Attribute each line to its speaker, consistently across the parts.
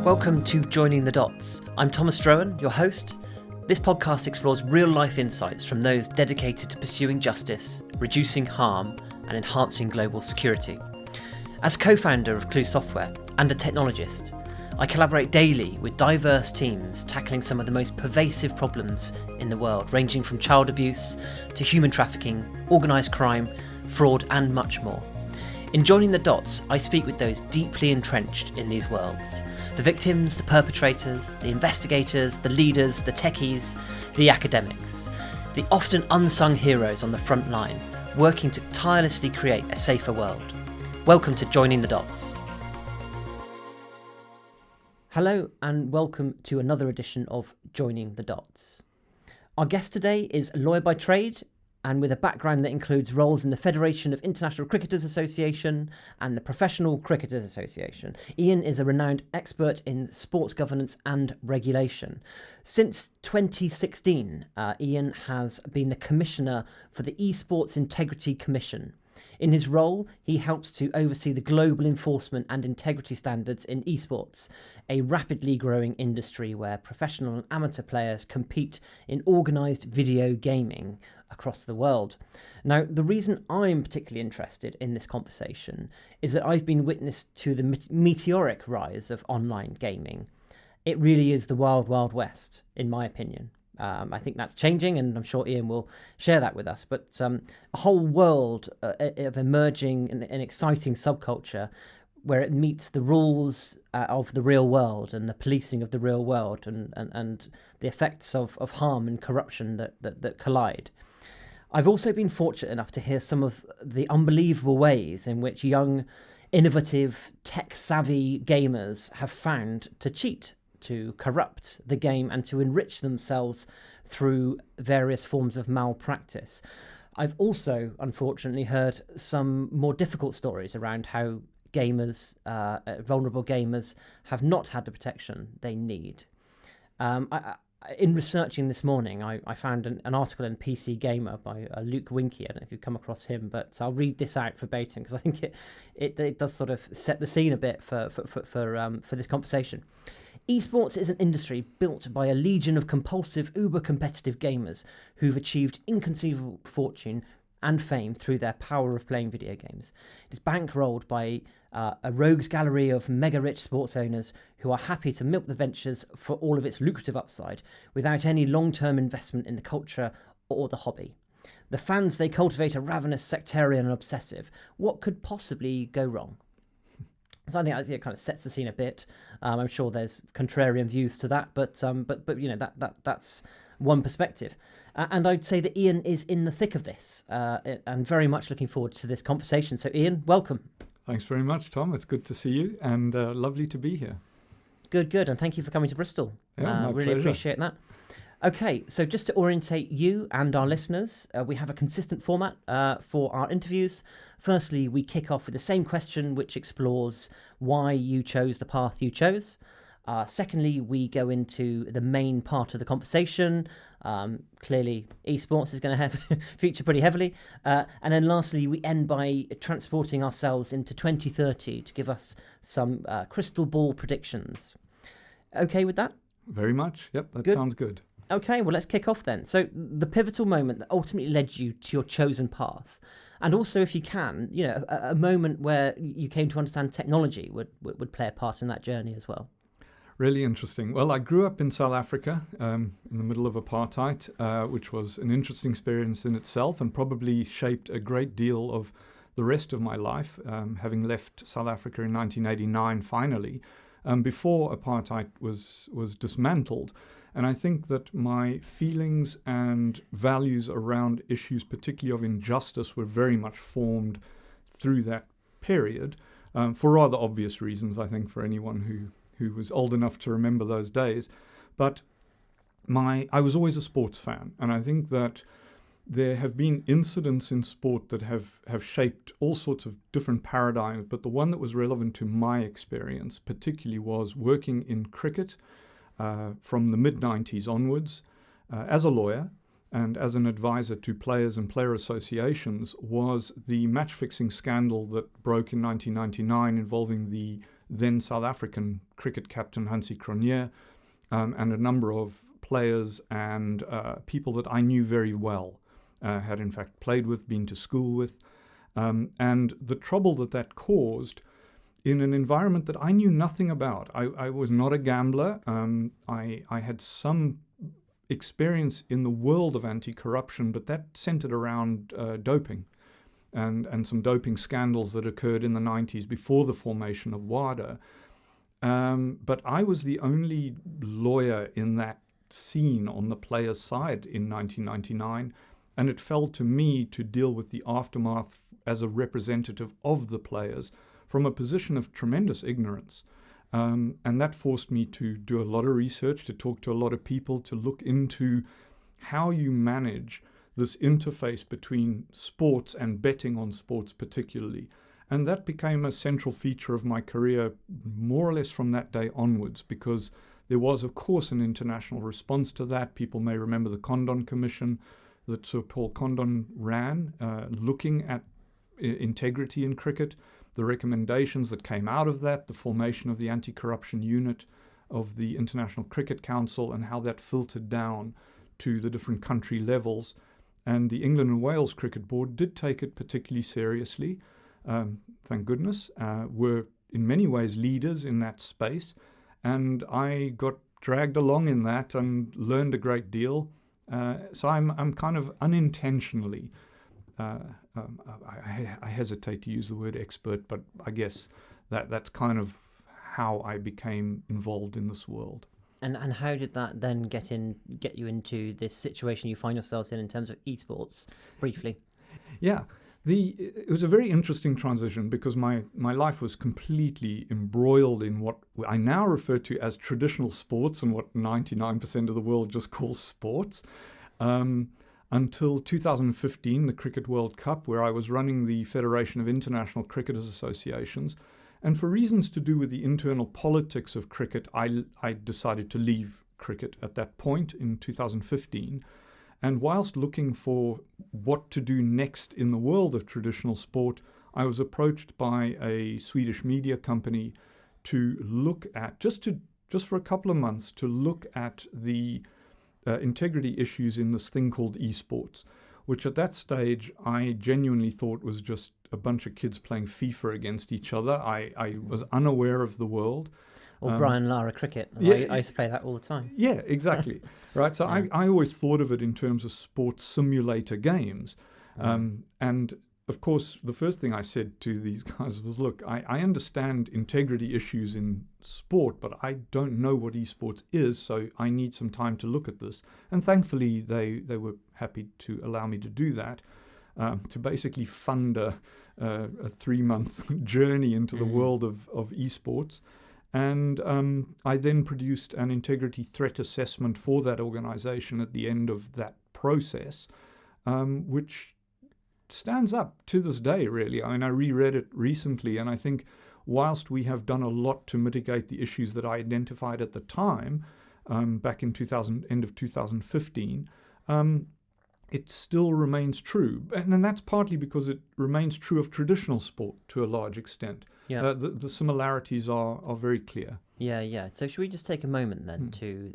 Speaker 1: Welcome to Joining the Dots. I'm Thomas Strohan, your host. This podcast explores real-life insights from those dedicated to pursuing justice, reducing harm, and enhancing global security. As co-founder of Clue Software and a technologist, I collaborate daily with diverse teams tackling some of the most pervasive problems in the world, ranging from child abuse to human trafficking, organised crime, fraud, and much more. In Joining the Dots, I speak with those deeply entrenched in these worlds. The victims, the perpetrators, the investigators, the leaders, the techies, the academics. The often unsung heroes on the front line, working to tirelessly create a safer world. Welcome to Joining the Dots. Hello and welcome to another edition of Joining the Dots. Our guest today is a lawyer by trade and with a background that includes roles in the Federation of International Cricketers Association and the Professional Cricketers Association. Ian is a renowned expert in sports governance and regulation. Since 2016, Ian has been the Commissioner for the Esports Integrity Commission. In his role, he helps to oversee the global enforcement and integrity standards in esports, a rapidly growing industry where professional and amateur players compete in organised video gaming across the world. Now, the reason I'm particularly interested in this conversation is that I've been witness to the meteoric rise of online gaming. It really is the wild, wild west, in my opinion. I think that's changing, and I'm sure Ian will share that with us. But a whole world of emerging and exciting subculture where it meets the rules of the real world and the policing of the real world and the effects of harm and corruption that collide. I've also been fortunate enough to hear some of the unbelievable ways in which young, innovative, tech-savvy gamers have found to cheat, to corrupt the game and to enrich themselves through various forms of malpractice. I've also, unfortunately, heard some more difficult stories around how gamers, vulnerable gamers, have not had the protection they need. In researching this morning, I found an article in PC Gamer by Luke Winkie. I don't know if you've come across him, but I'll read this out verbatim because I think it does sort of set the scene a bit for this conversation. Esports is an industry built by a legion of compulsive, uber-competitive gamers who've achieved inconceivable fortune and fame through their power of playing video games. It is bankrolled by a rogues gallery of mega-rich sports owners who are happy to milk the ventures for all of its lucrative upside without any long-term investment in the culture or the hobby. The fans they cultivate are ravenous, sectarian and obsessive. What could possibly go wrong? So I think it kind of sets the scene a bit. I'm sure there's contrarian views to that, but you know that's one perspective. And I'd say that Ian is in the thick of this, and very much looking forward to this conversation. So Ian, welcome.
Speaker 2: Thanks very much, Tom. It's good to see you, and lovely to be here.
Speaker 1: Good, and thank you for coming to Bristol.
Speaker 2: Yeah, my
Speaker 1: really
Speaker 2: pleasure.
Speaker 1: Appreciate that. Okay, so just to orientate you and our listeners, we have a consistent format for our interviews. Firstly, we kick off with the same question, which explores why you chose the path you chose. Secondly, we go into the main part of the conversation. Clearly, esports is going to have feature pretty heavily. And then lastly, we end by transporting ourselves into 2030 to give us some crystal ball predictions. Okay with that?
Speaker 2: Very much. Yep, that sounds good.
Speaker 1: Okay, well, let's kick off then. So the pivotal moment that ultimately led you to your chosen path, and also, if you can, you know, a moment where you came to understand technology would play a part in that journey as well.
Speaker 2: Really interesting. Well, I grew up in South Africa in the middle of apartheid, which was an interesting experience in itself and probably shaped a great deal of the rest of my life, having left South Africa in 1989 finally, before apartheid was dismantled. And I think that my feelings and values around issues, particularly of injustice, were very much formed through that period, for rather obvious reasons, I think, for anyone who was old enough to remember those days. But I was always a sports fan, and I think that there have been incidents in sport that have shaped all sorts of different paradigms, but the one that was relevant to my experience particularly was working in cricket from the mid-90s onwards as a lawyer and as an advisor to players and player associations was the match-fixing scandal that broke in 1999 involving the then South African cricket captain Hansie Cronje, and a number of players and people that I knew very well, had in fact played with, been to school with, and the trouble that caused in an environment that I knew nothing about. I was not a gambler. I had some experience in the world of anti-corruption, but that centered around doping and some doping scandals that occurred in the 90s before the formation of WADA. But I was the only lawyer in that scene on the players' side in 1999, and it fell to me to deal with the aftermath as a representative of the players from a position of tremendous ignorance. And that forced me to do a lot of research, to talk to a lot of people, to look into how you manage this interface between sports and betting on sports particularly. And that became a central feature of my career more or less from that day onwards, because there was, of course, an international response to that. People may remember the Condon Commission that Sir Paul Condon ran, looking at integrity in cricket, the recommendations that came out of that, the formation of the anti-corruption unit of the International Cricket Council, and how that filtered down to the different country levels. And the England and Wales Cricket Board did take it particularly seriously, thank goodness, were in many ways leaders in that space. And I got dragged along in that and learned a great deal. So I'm kind of unintentionally, I hesitate to use the word expert, but I guess that's kind of how I became involved in this world.
Speaker 1: And how did that then get you into this situation you find yourselves in terms of esports, briefly?
Speaker 2: Yeah, it was a very interesting transition, because my life was completely embroiled in what I now refer to as traditional sports, and what 99% of the world just calls sports. Until 2015, the Cricket World Cup, where I was running the Federation of International Cricketers Associations. And for reasons to do with the internal politics of cricket, I decided to leave cricket at that point in 2015. And whilst looking for what to do next in the world of traditional sport, I was approached by a Swedish media company to look at, just for a couple of months, to look at the integrity issues in this thing called esports, which at that stage I genuinely thought was just a bunch of kids playing FIFA against each other. I was unaware of the world.
Speaker 1: Or Brian Lara cricket.
Speaker 2: Yeah,
Speaker 1: I used to play that all the time.
Speaker 2: Yeah, exactly. Right. So I always thought of it in terms of sports simulator games. And of course, the first thing I said to these guys was, look, I understand integrity issues in sport, but I don't know what esports is, so I need some time to look at this. And thankfully, they were happy to allow me to do that, to basically fund a 3-month journey into the world of esports. And I then produced an integrity threat assessment for that organization at the end of that process, which stands up to this day, really. I mean, I reread it recently, and I think whilst we have done a lot to mitigate the issues that I identified at the time, back in end of 2015, it still remains true. And that's partly because it remains true of traditional sport to a large extent.
Speaker 1: Yeah.
Speaker 2: The similarities are very clear.
Speaker 1: Yeah. So should we just take a moment then to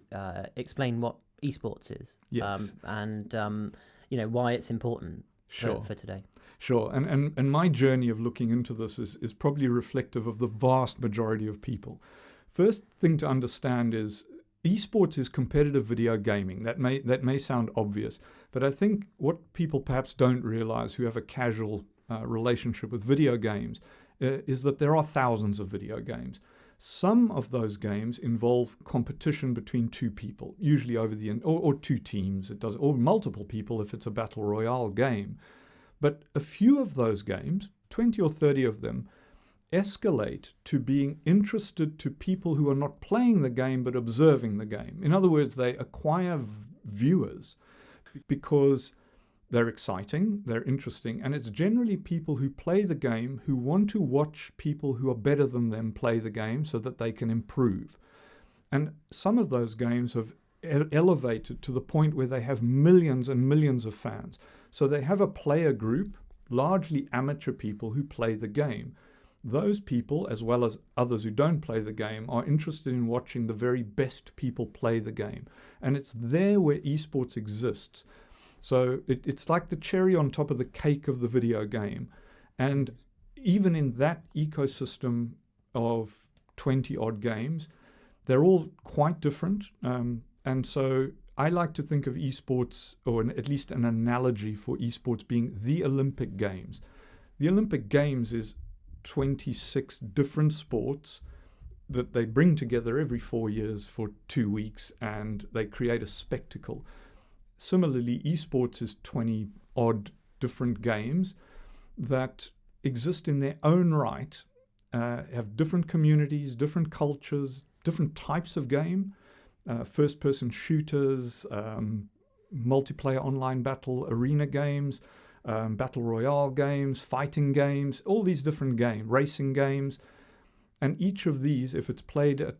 Speaker 1: explain what esports is?
Speaker 2: Yes.
Speaker 1: And why it's important for today.
Speaker 2: Sure. And my journey of looking into this is probably reflective of the vast majority of people. First thing to understand is esports is competitive video gaming. That may sound obvious, but I think what people perhaps don't realize who have a casual relationship with video games is that there are thousands of video games. Some of those games involve competition between two people, usually over or two teams. Or multiple people if it's a battle royale game. But a few of those games, 20 or 30 of them, escalate to being interested to people who are not playing the game but observing the game. In other words, they acquire viewers because they're exciting, they're interesting, and it's generally people who play the game who want to watch people who are better than them play the game so that they can improve. And some of those games have elevated to the point where they have millions and millions of fans. So they have a player group, largely amateur people who play the game. those people, as well as others who don't play the game, are interested in watching the very best people play the game. And it's there where esports exists. So it's like the cherry on top of the cake of the video game. And even in that ecosystem of 20-odd games, they're all quite different. And so I like to think of esports, or at least an analogy for esports, being the Olympic Games. The Olympic Games is 26 different sports that they bring together every 4 years for 2 weeks, and they create a spectacle. Similarly, esports is 20-odd different games that exist in their own right, have different communities, different cultures, different types of game, first-person shooters, multiplayer online battle arena games, battle royale games, fighting games, all these different games, racing games. And each of these, if it's played at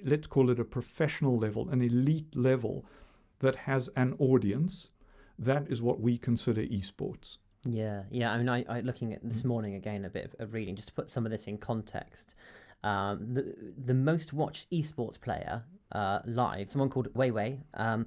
Speaker 2: let's call it a professional level, an elite level that has an audience, that is what we consider esports.
Speaker 1: Yeah. I mean, I looking at this morning again, a bit of reading, just to put some of this in context. The most watched esports player live, someone called Weiwei, and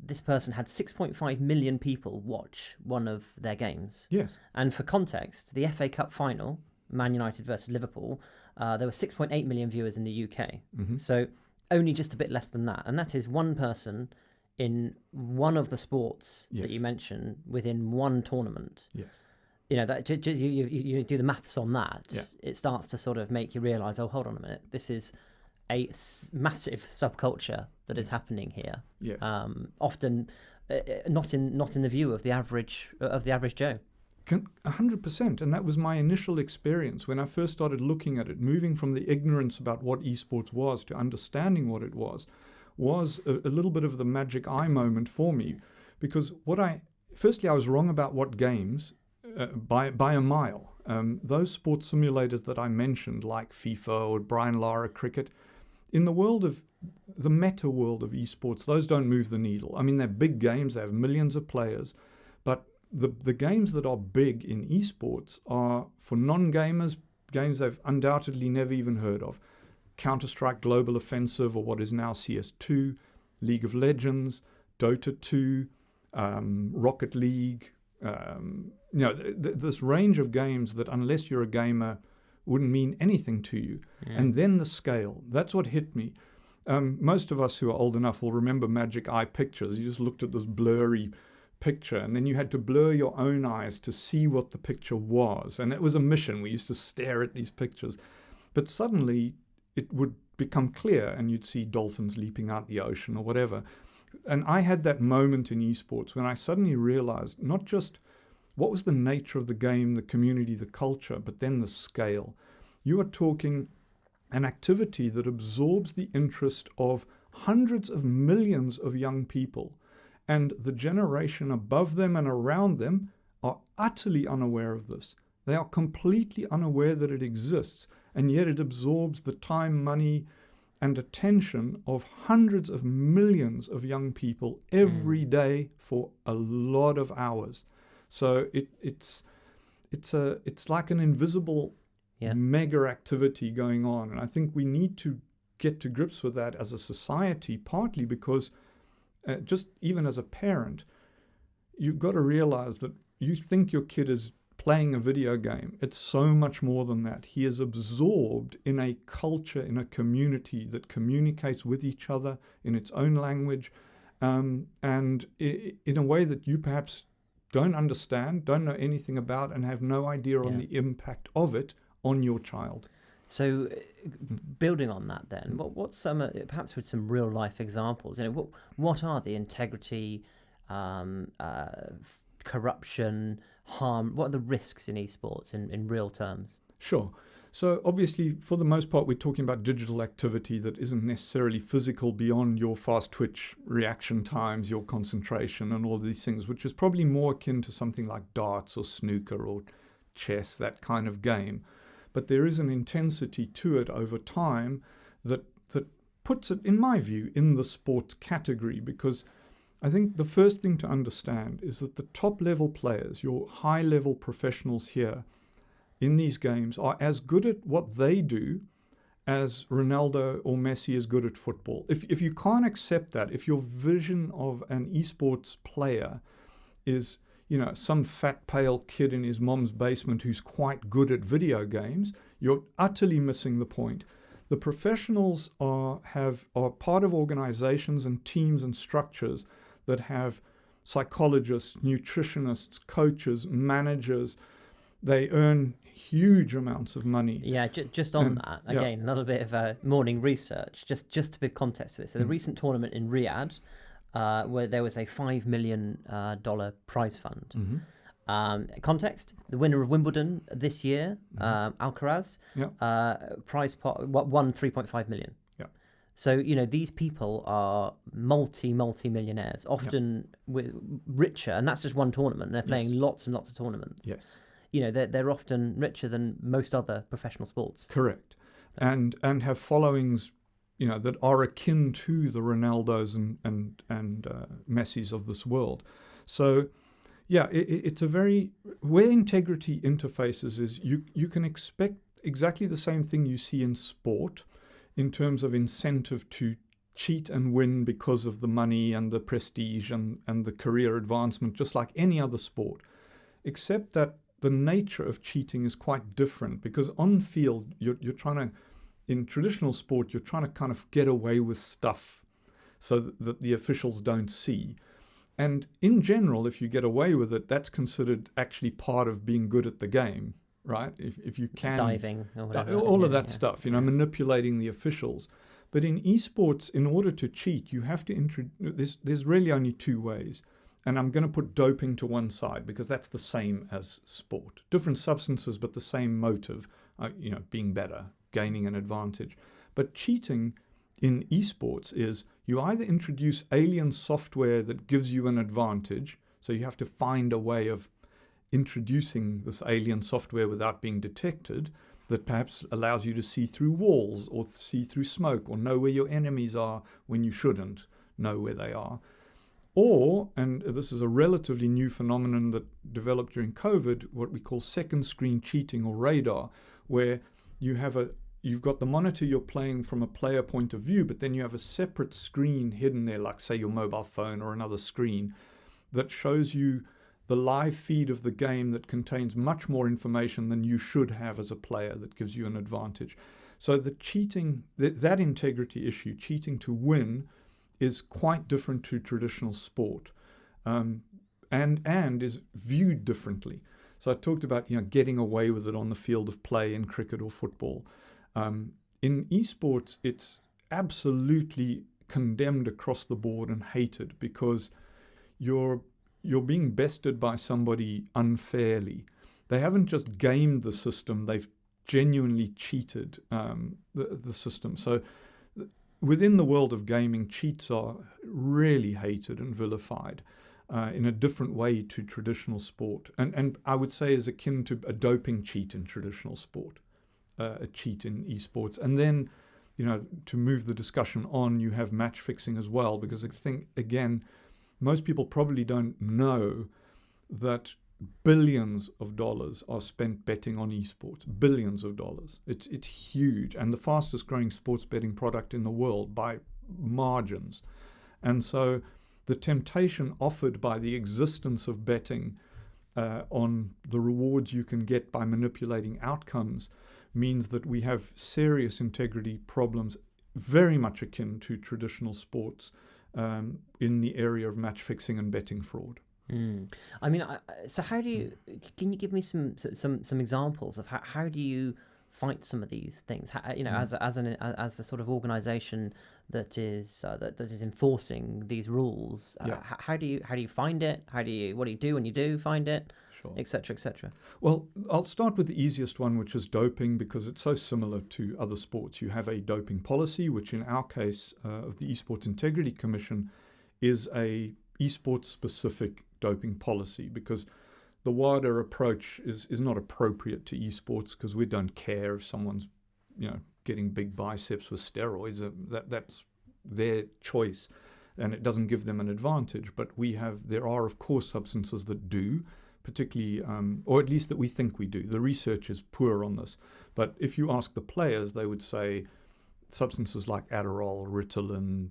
Speaker 1: this person had 6.5 million people watch one of their games.
Speaker 2: Yes.
Speaker 1: And for context, the FA Cup final, Man United versus Liverpool, there were 6.8 million viewers in the UK.
Speaker 2: Mm-hmm.
Speaker 1: So only just a bit less than that. And that is one person in one of the sports that you mentioned within one tournament.
Speaker 2: Yes.
Speaker 1: You know, that you do the maths on that,
Speaker 2: Yeah.
Speaker 1: It starts to sort of make you realise, oh, hold on a minute, this is a massive subculture that is happening here.
Speaker 2: Yes.
Speaker 1: Often not in the view of the average Joe.
Speaker 2: 100%, and that was my initial experience when I first started looking at it, moving from the ignorance about what esports was to understanding what it was a little bit of the magic eye moment for me, because firstly I was wrong about what games by a mile. Those sports simulators that I mentioned, like FIFA or Brian Lara cricket, in the meta world of esports, those don't move the needle. I mean, they're big games, they have millions of players, but the games that are big in esports are, for non-gamers, games they've undoubtedly never even heard of. Counter-Strike Global Offensive, or what is now CS2, League of Legends, Dota 2, Rocket League, this range of games that, unless you're a gamer, wouldn't mean anything to you. Yeah. And then the scale, that's what hit me. Most of us who are old enough will remember Magic Eye pictures. You just looked at this blurry picture, and then you had to blur your own eyes to see what the picture was. And it was a mission. We used to stare at these pictures. But suddenly it would become clear, and you'd see dolphins leaping out the ocean or whatever. And I had that moment in esports when I suddenly realized not just what was the nature of the game, the community, the culture, but then the scale. You are talking an activity that absorbs the interest of hundreds of millions of young people, and the generation above them and around them are utterly unaware of this. They are completely unaware that it exists, and yet it absorbs the time, money, and attention of hundreds of millions of young people every day for a lot of hours. So it's like an invisible mega activity going on, and I think we need to get to grips with that as a society, partly because just even as a parent, you've got to realize that you think your kid is playing a video game. It's so much more than that. He is absorbed in a culture, in a community that communicates with each other in its own language, and in a way that you perhaps don't understand, don't know anything about, and have no idea on the impact of it on your child.
Speaker 1: So, building on that, then, what's some perhaps with some real life examples? What are the integrity, corruption, harm? What are the risks in esports in real terms?
Speaker 2: Sure. So obviously, for the most part, we're talking about digital activity that isn't necessarily physical, beyond your fast twitch reaction times, your concentration, and all these things, which is probably more akin to something like darts or snooker or chess, that kind of game. But there is an intensity to it over time that puts it, in my view, in the sports category, because I think the first thing to understand is that the top level players, your high level professionals here, in these games are as good at what they do as Ronaldo or Messi is good at football. If you can't accept that, if your vision of an esports player is, some fat, pale kid in his mom's basement who's quite good at video games, you're utterly missing the point. The professionals are part of organizations and teams and structures that have psychologists, nutritionists, coaches, managers. They earn huge amounts of money.
Speaker 1: Yeah, just on that, again, a little bit of morning research, just to give context to this. So the recent tournament in Riyadh, where there was a $5 million prize fund. Context, the winner of Wimbledon this year, Alcaraz, prize pot won 3.5 million. So, these people are multi-millionaires, often with richer, and that's just one tournament. They're playing lots and lots of tournaments.
Speaker 2: Yes.
Speaker 1: They're often richer than most other professional sports.
Speaker 2: Correct. And have followings, that are akin to the Ronaldos and Messis of this world. So, it's a very, where integrity interfaces is you can expect exactly the same thing you see in sport in terms of incentive to cheat and win because of the money and the prestige and the career advancement, just like any other sport, except that the nature of cheating is quite different, because on field you're trying to, in traditional sport, you're trying to kind of get away with stuff so that the officials don't see. And in general, if you get away with it, that's considered actually part of being good at the game, right? If you can...
Speaker 1: Diving or whatever.
Speaker 2: All of that stuff, manipulating the officials. But in esports, in order to cheat, you have to introduce... There's really only two ways. And I'm going to put doping to one side because that's the same as sport. Different substances, but the same motive, being better, gaining an advantage. But cheating in esports is you either introduce alien software that gives you an advantage, so you have to find a way of introducing this alien software without being detected that perhaps allows you to see through walls or see through smoke or know where your enemies are when you shouldn't know where they are. Or, and this is a relatively new phenomenon that developed during COVID, what we call second screen cheating or radar, where you've got the monitor you're playing from a player point of view, but then you have a separate screen hidden there, like say your mobile phone or another screen, that shows you the live feed of the game that contains much more information than you should have as a player, that gives you an advantage. So the cheating, that integrity issue, cheating to win, is quite different to traditional sport, and is viewed differently. So I talked about getting away with it on the field of play in cricket or football. In esports, it's absolutely condemned across the board and hated because you're being bested by somebody unfairly. They haven't just gamed the system; they've genuinely cheated the system. So within the world of gaming, cheats are really hated and vilified in a different way to traditional sport. And I would say is akin to a doping cheat in traditional sport, a cheat in esports. And then, to move the discussion on, you have match fixing as well, because I think, again, most people probably don't know that billions of dollars are spent betting on esports. Billions of dollars. It's huge, and the fastest growing sports betting product in the world by margins. And so the temptation offered by the existence of betting on the rewards you can get by manipulating outcomes means that we have serious integrity problems, very much akin to traditional sports, in the area of match fixing and betting fraud.
Speaker 1: I mean, so how do you? Can you give me some examples of how do you fight some of these things? As the sort of organisation that is enforcing these rules, how do you find it? What do you do when you do find it? Etc., etc.
Speaker 2: Well, I'll start with the easiest one, which is doping, because it's so similar to other sports. You have a doping policy, which in our case of the Esports Integrity Commission is a esports specific doping policy, because the wider approach is not appropriate to esports, because we don't care if someone's getting big biceps with steroids. That's their choice, and it doesn't give them an advantage. But there are of course substances that do. particularly, or at least that we think we do. The research is poor on this. But if you ask the players, they would say substances like Adderall, Ritalin,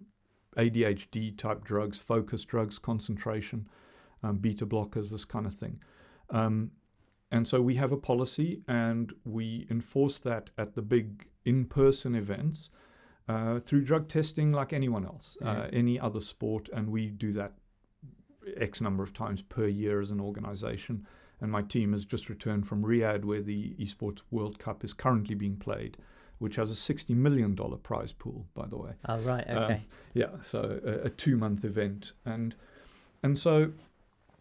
Speaker 2: ADHD type drugs, focus drugs, concentration, beta blockers, this kind of thing. And so we have a policy, and we enforce that at the big in-person events through drug testing like anyone else, any other sport, and we do that X number of times per year as an organization. And my team has just returned from Riyadh, where the Esports World Cup is currently being played, which has a $60 million prize pool, by the way.
Speaker 1: Oh, right, okay.
Speaker 2: So a 2-month event. And so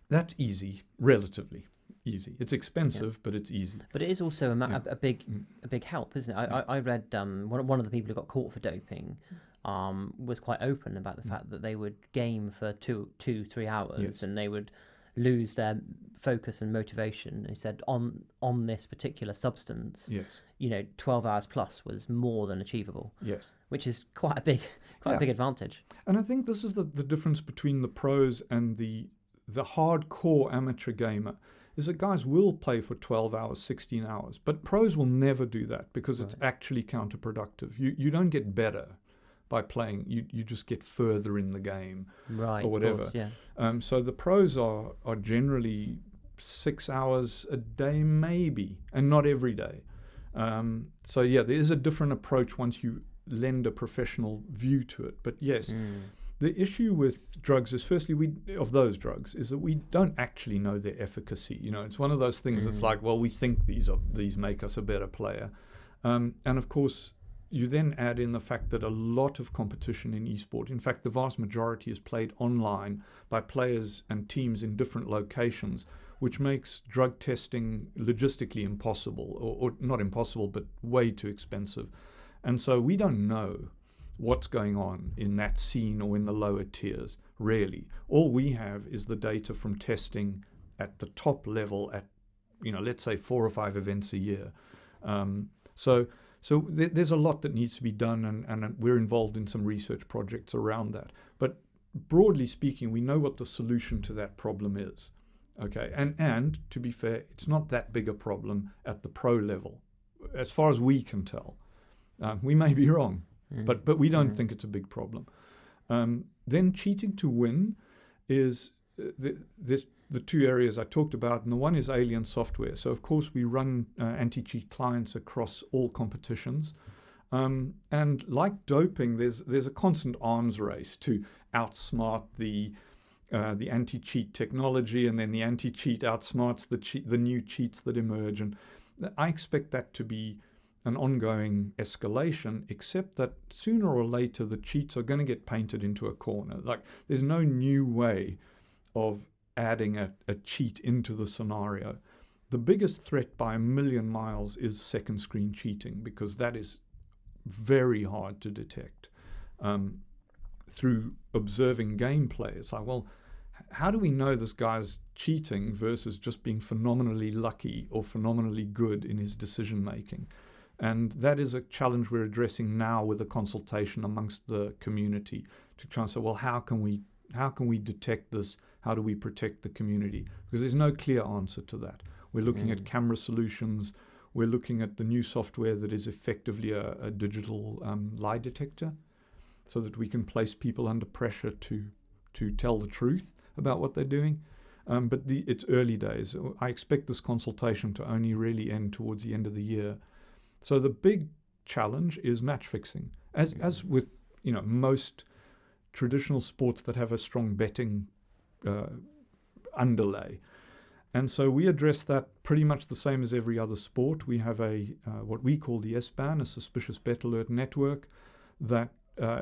Speaker 2: that's easy, relatively easy. It's expensive, but it's easy.
Speaker 1: But it is also a big help, isn't it? I read one of the people who got caught for doping was quite open about the fact that they would game for 2-3 hours, and they would lose their focus and motivation. He said on this particular substance, 12 hours plus was more than achievable.
Speaker 2: Yes,
Speaker 1: which is quite a big advantage.
Speaker 2: And I think this is the difference between the pros and the hardcore amateur gamer. Is that guys will play for 12 hours, 16 hours, but pros will never do that because it's actually counterproductive. You don't get better by playing. You just get further in the game, or whatever.
Speaker 1: Course, yeah.
Speaker 2: So the pros are generally 6 hours a day, maybe, and not every day. There is a different approach once you lend a professional view to it. But yes. The issue with drugs is, firstly, of those drugs, is that we don't actually know their efficacy. It's one of those things that's like, well, we think these make us a better player. And of course, you then add in the fact that a lot of competition in esport, in fact, the vast majority is played online by players and teams in different locations, which makes drug testing logistically impossible, or not impossible, but way too expensive. And so we don't know what's going on in that scene or in the lower tiers, really. All we have is the data from testing at the top level at, let's say 4 or 5 events a year. So there's a lot that needs to be done, and we're involved in some research projects around that. But broadly speaking, we know what the solution to that problem is. Okay, and to be fair, it's not that big a problem at the pro level, as far as we can tell. We may be wrong. But we don't think it's a big problem. Then cheating to win is the 2 areas I talked about, and the one is alien software. So of course we run anti-cheat clients across all competitions, and like doping, there's a constant arms race to outsmart the anti-cheat technology, and then the anti-cheat outsmarts the new cheats that emerge, and I expect that to be an ongoing escalation, except that sooner or later the cheats are going to get painted into a corner. Like, there's no new way of adding a cheat into the scenario. The biggest threat by a million miles is second screen cheating, because that is very hard to detect through observing gameplay. It's like, well, how do we know this guy's cheating versus just being phenomenally lucky or phenomenally good in his decision making? And that is a challenge we're addressing now with a consultation amongst the community to try and say, well, how can we detect this? How do we protect the community? Because there's no clear answer to that. We're looking at camera solutions. We're looking at the new software that is effectively a digital lie detector, so that we can place people under pressure to tell the truth about what they're doing. But it's early days. I expect this consultation to only really end towards the end of the year. So the big challenge is match fixing, as with most traditional sports that have a strong betting underlay. And so we address that pretty much the same as every other sport. We have what we call the SBAN, a suspicious bet alert network, that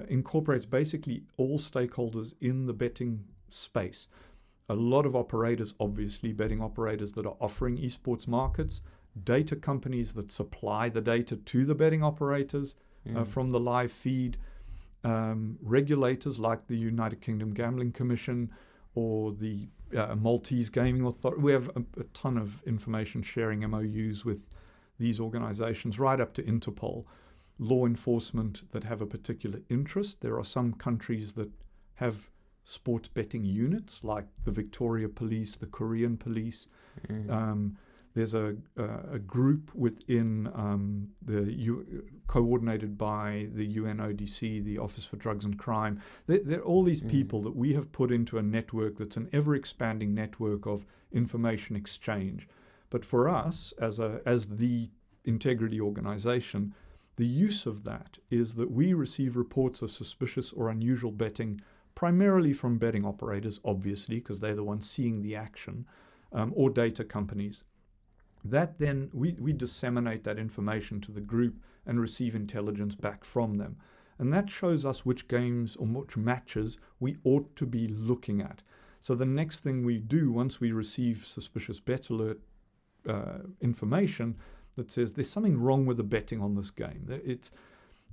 Speaker 2: incorporates basically all stakeholders in the betting space. A lot of operators, obviously, betting operators that are offering esports markets, data companies that supply the data to the betting operators from the live feed, regulators like the United Kingdom Gambling Commission or the Maltese Gaming Authority. We have a ton of information sharing MOUs with these organizations, right up to Interpol. Law enforcement that have a particular interest. There are some countries that have sports betting units like the Victoria Police, the Korean Police. There's a group within coordinated by the UNODC, the Office for Drugs and Crime. There are all these people that we have put into a network that's an ever-expanding network of information exchange. But for us, as the integrity organization, the use of that is that we receive reports of suspicious or unusual betting, primarily from betting operators, obviously, because they're the ones seeing the action, or data companies. That then, we disseminate that information to the group and receive intelligence back from them. And that shows us which games or which matches we ought to be looking at. So the next thing we do once we receive suspicious bet alert information that says there's something wrong with the betting on this game.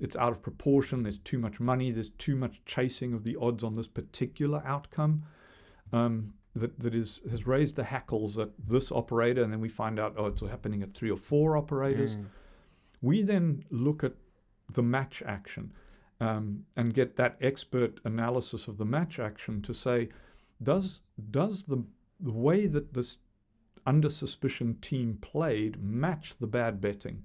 Speaker 2: It's out of proportion, there's too much money, there's too much chasing of the odds on this particular outcome. That has raised the hackles at this operator, and then we find out, it's happening at 3 or 4 operators. We then look at the match action and get that expert analysis of the match action to say, does the way that this under suspicion team played match the bad betting?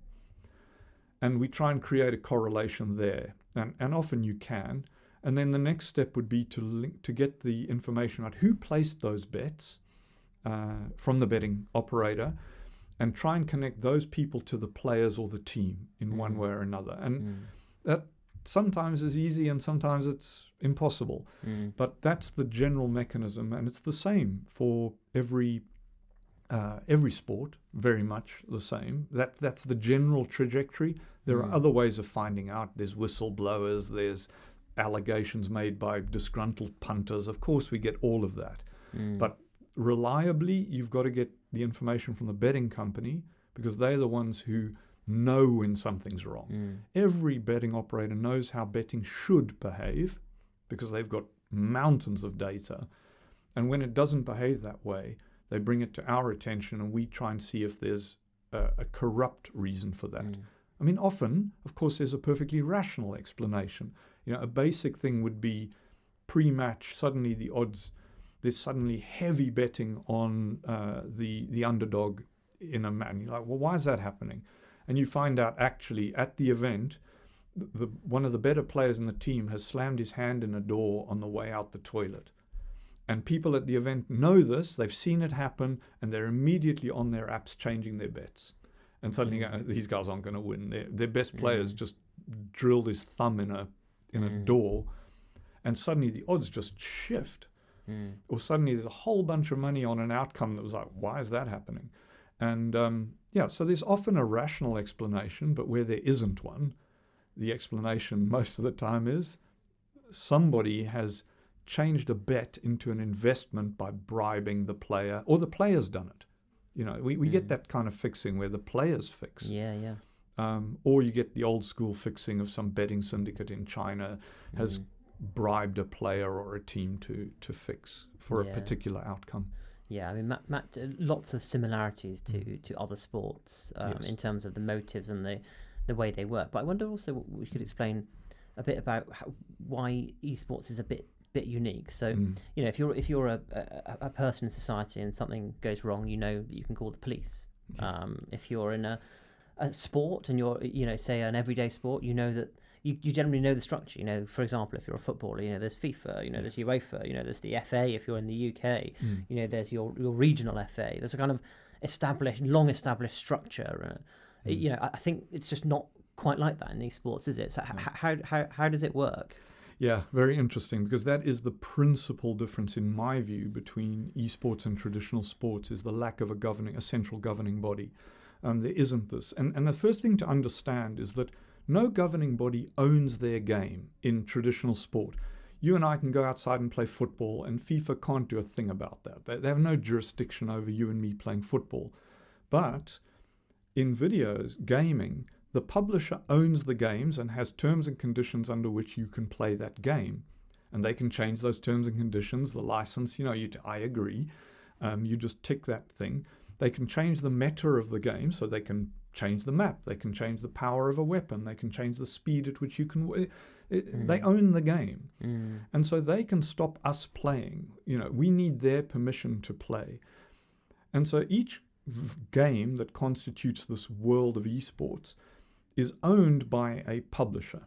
Speaker 2: And we try and create a correlation there, and often you can. And then the next step would be to get the information about who placed those bets from the betting operator, and try and connect those people to the players or the team in one way or another. And that sometimes is easy and sometimes it's impossible. But that's the general mechanism, and it's the same for every sport, very much the same. That's the general trajectory. There are other ways of finding out. There's whistleblowers, there's allegations made by disgruntled punters. Of course, we get all of that. But reliably, you've got to get the information from the betting company, because they're the ones who know when something's wrong. Every betting operator knows how betting should behave because they've got mountains of data. And when it doesn't behave that way, they bring it to our attention, and we try and see if there's a corrupt reason for that. I mean, often, of course, there's a perfectly rational explanation. A basic thing would be pre-match, suddenly the odds, there's suddenly heavy betting on the underdog in a match. You're like, well, why is that happening? And you find out actually at the event, one of the better players in the team has slammed his hand in a door on the way out the toilet. And people at the event know this, they've seen it happen, and they're immediately on their apps changing their bets. And suddenly these guys aren't going to win. Their best players just drilled his thumb in a door, and suddenly the odds just shift. Or suddenly there's a whole bunch of money on an outcome that was like, why is that happening? And so there's often a rational explanation, but where there isn't one, the explanation most of the time is somebody has changed a bet into an investment by bribing the player, or the player's done it. We get that kind of fixing where the players fix. Or you get the old school fixing of some betting syndicate in China has bribed a player or a team to fix for a particular outcome.
Speaker 1: Yeah, I mean, Matt, lots of similarities to other sports in terms of the motives and the way they work. But I wonder also we could explain a bit about why esports is a bit unique. So if you're a person in society and something goes wrong, that you can call the police. If you're in a sport and you're say an everyday sport, that you generally know the structure. For example, if you're a footballer, there's FIFA, there's UEFA, there's the FA if you're in the UK, there's your regional FA. There's a kind of long established structure. I think it's just not quite like that in these sports, is it? So how does it work?
Speaker 2: Yeah, very interesting, because that is the principal difference in my view between esports and traditional sports, is the lack of a central governing body. There isn't this. And the first thing to understand is that no governing body owns their game in traditional sport. You and I can go outside and play football, and FIFA can't do a thing about that. They have no jurisdiction over you and me playing football. But in gaming, the publisher owns the games and has terms and conditions under which you can play that game. And they can change those terms and conditions, the license, I agree. You just tick that thing. They can change the meta of the game, so they can change the map. They can change the power of a weapon. They can change the speed at which you can. They own the game, and so they can stop us playing. We need their permission to play, and so each game that constitutes this world of esports is owned by a publisher,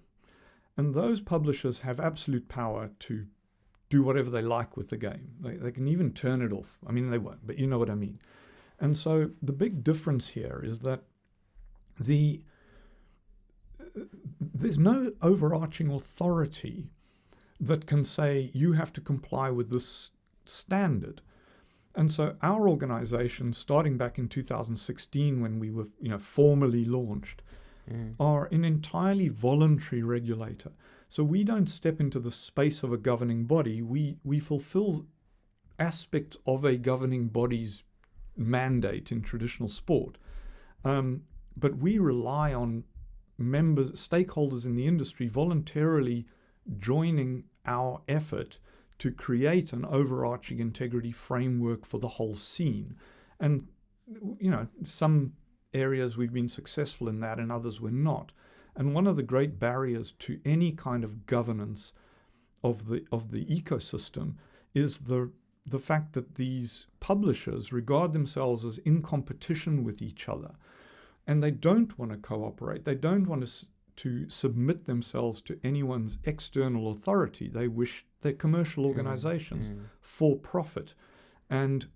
Speaker 2: and those publishers have absolute power to do whatever they like with the game. They can even turn it off. I mean, they won't, but you know what I mean. And so the big difference here is that there's no overarching authority that can say you have to comply with this standard. And so our organization, starting back in 2016 when we were formally launched, are an entirely voluntary regulator. So we don't step into the space of a governing body. We fulfill aspects of a governing body's mandate in traditional sport. But we rely on members, stakeholders in the industry voluntarily joining our effort to create an overarching integrity framework for the whole scene. And, some areas we've been successful in that and others we're not. And one of the great barriers to any kind of governance of the ecosystem is the fact that these publishers regard themselves as in competition with each other. And they don't want to cooperate. They don't want to submit themselves to anyone's external authority. They're commercial organizations for profit. And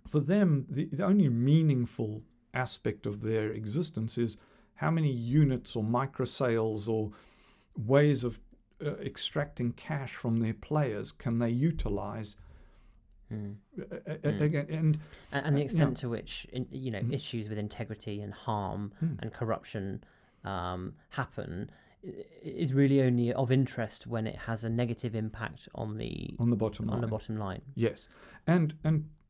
Speaker 2: for them, the only meaningful aspect of their existence is how many units or micro sales or ways of extracting cash from their players can they utilize.
Speaker 1: And the extent to which issues with integrity and harm and corruption happen is really only of interest when it has a negative impact on the bottom line.
Speaker 2: Yes, and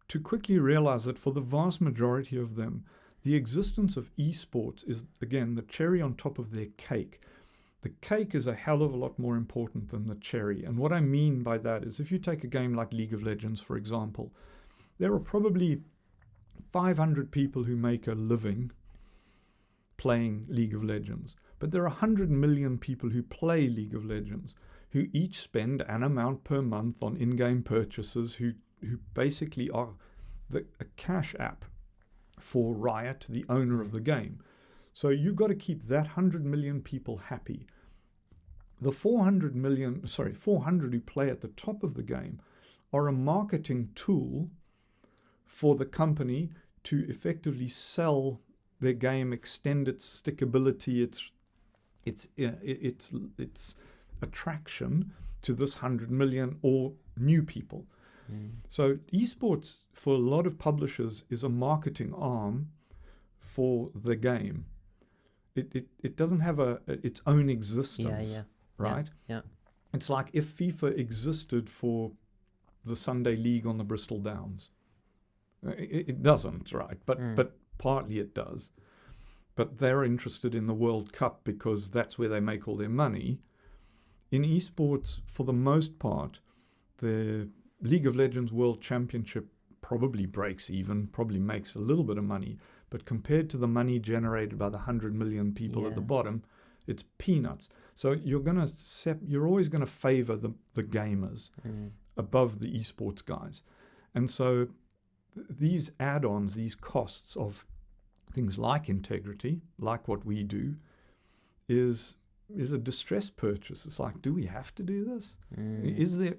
Speaker 2: to quickly realize that for the vast majority of them, the existence of esports is again the cherry on top of their cake. The cake is a hell of a lot more important than the cherry. And what I mean by that is if you take a game like League of Legends, for example, there are probably 500 people who make a living playing League of Legends. But there are 100 million people who play League of Legends, who each spend an amount per month on in-game purchases, who basically are a cash app for Riot, the owner of the game. So you've got to keep that 100 million people happy. The 400 who play at the top of the game are a marketing tool for the company to effectively sell their game, extend its stickability, its attraction to this 100 million or new people. So esports for a lot of publishers is a marketing arm for the game. It doesn't have its own existence, right?
Speaker 1: Yeah.
Speaker 2: It's like if FIFA existed for the Sunday League on the Bristol Downs. It doesn't, right? But partly it does. But they're interested in the World Cup because that's where they make all their money. In esports, for the most part, the League of Legends World Championship probably breaks even, probably makes a little bit of money. But compared to the money generated by the 100 million people at the bottom, it's peanuts. So you're always going to favor the gamers above the esports guys. And so these add-ons, these costs of things like integrity, like what we do, is a distress purchase. It's like, do we have to do this? Is there,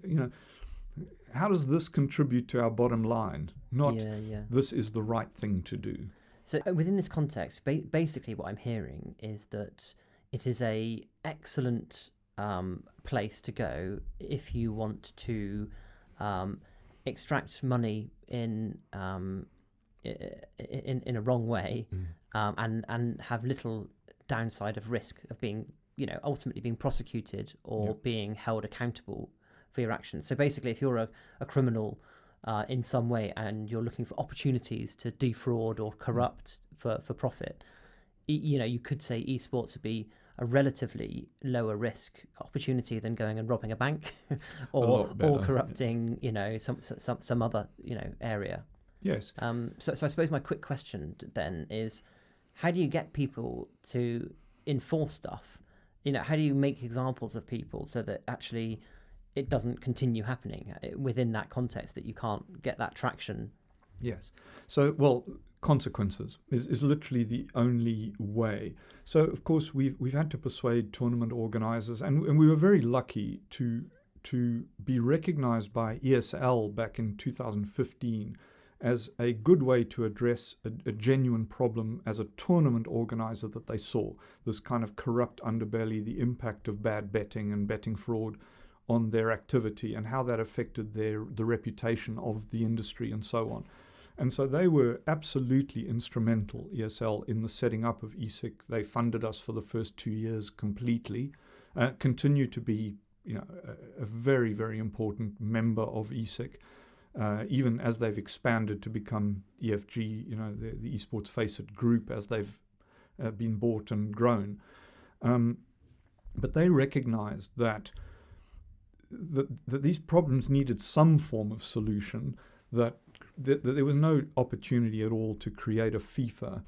Speaker 2: how does this contribute to our bottom line? Not this is the right thing to do.
Speaker 1: So within this context, basically what I'm hearing is that it is a excellent place to go if you want to extract money in a wrong way and have little downside of risk of being, ultimately being prosecuted or being held accountable for your actions. So basically, if you're a criminal in some way and you're looking for opportunities to defraud or corrupt for profit, you could say esports would be a relatively lower risk opportunity than going and robbing a bank or corrupting some other area.
Speaker 2: Yes.
Speaker 1: So I suppose my quick question then is, how do you get people to enforce stuff? How do you make examples of people so that actually it doesn't continue happening within that context, that you can't get that traction?
Speaker 2: Yes. So, well, consequences is literally the only way. So, of course, we've had to persuade tournament organizers, and we were very lucky to be recognized by ESL back in 2015 as a good way to address a genuine problem as a tournament organizer that they saw, this kind of corrupt underbelly, the impact of bad betting and betting fraud on their activity and how that affected the reputation of the industry and so on. And so they were absolutely instrumental, ESL, in the setting up of ESIC. They funded us for the first 2 years completely, continue to be a very, very important member of ESIC, even as they've expanded to become EFG, the Esports Face It group, as they've been bought and grown. But they recognized that these problems needed some form of solution, that there was no opportunity at all to create a FIFA.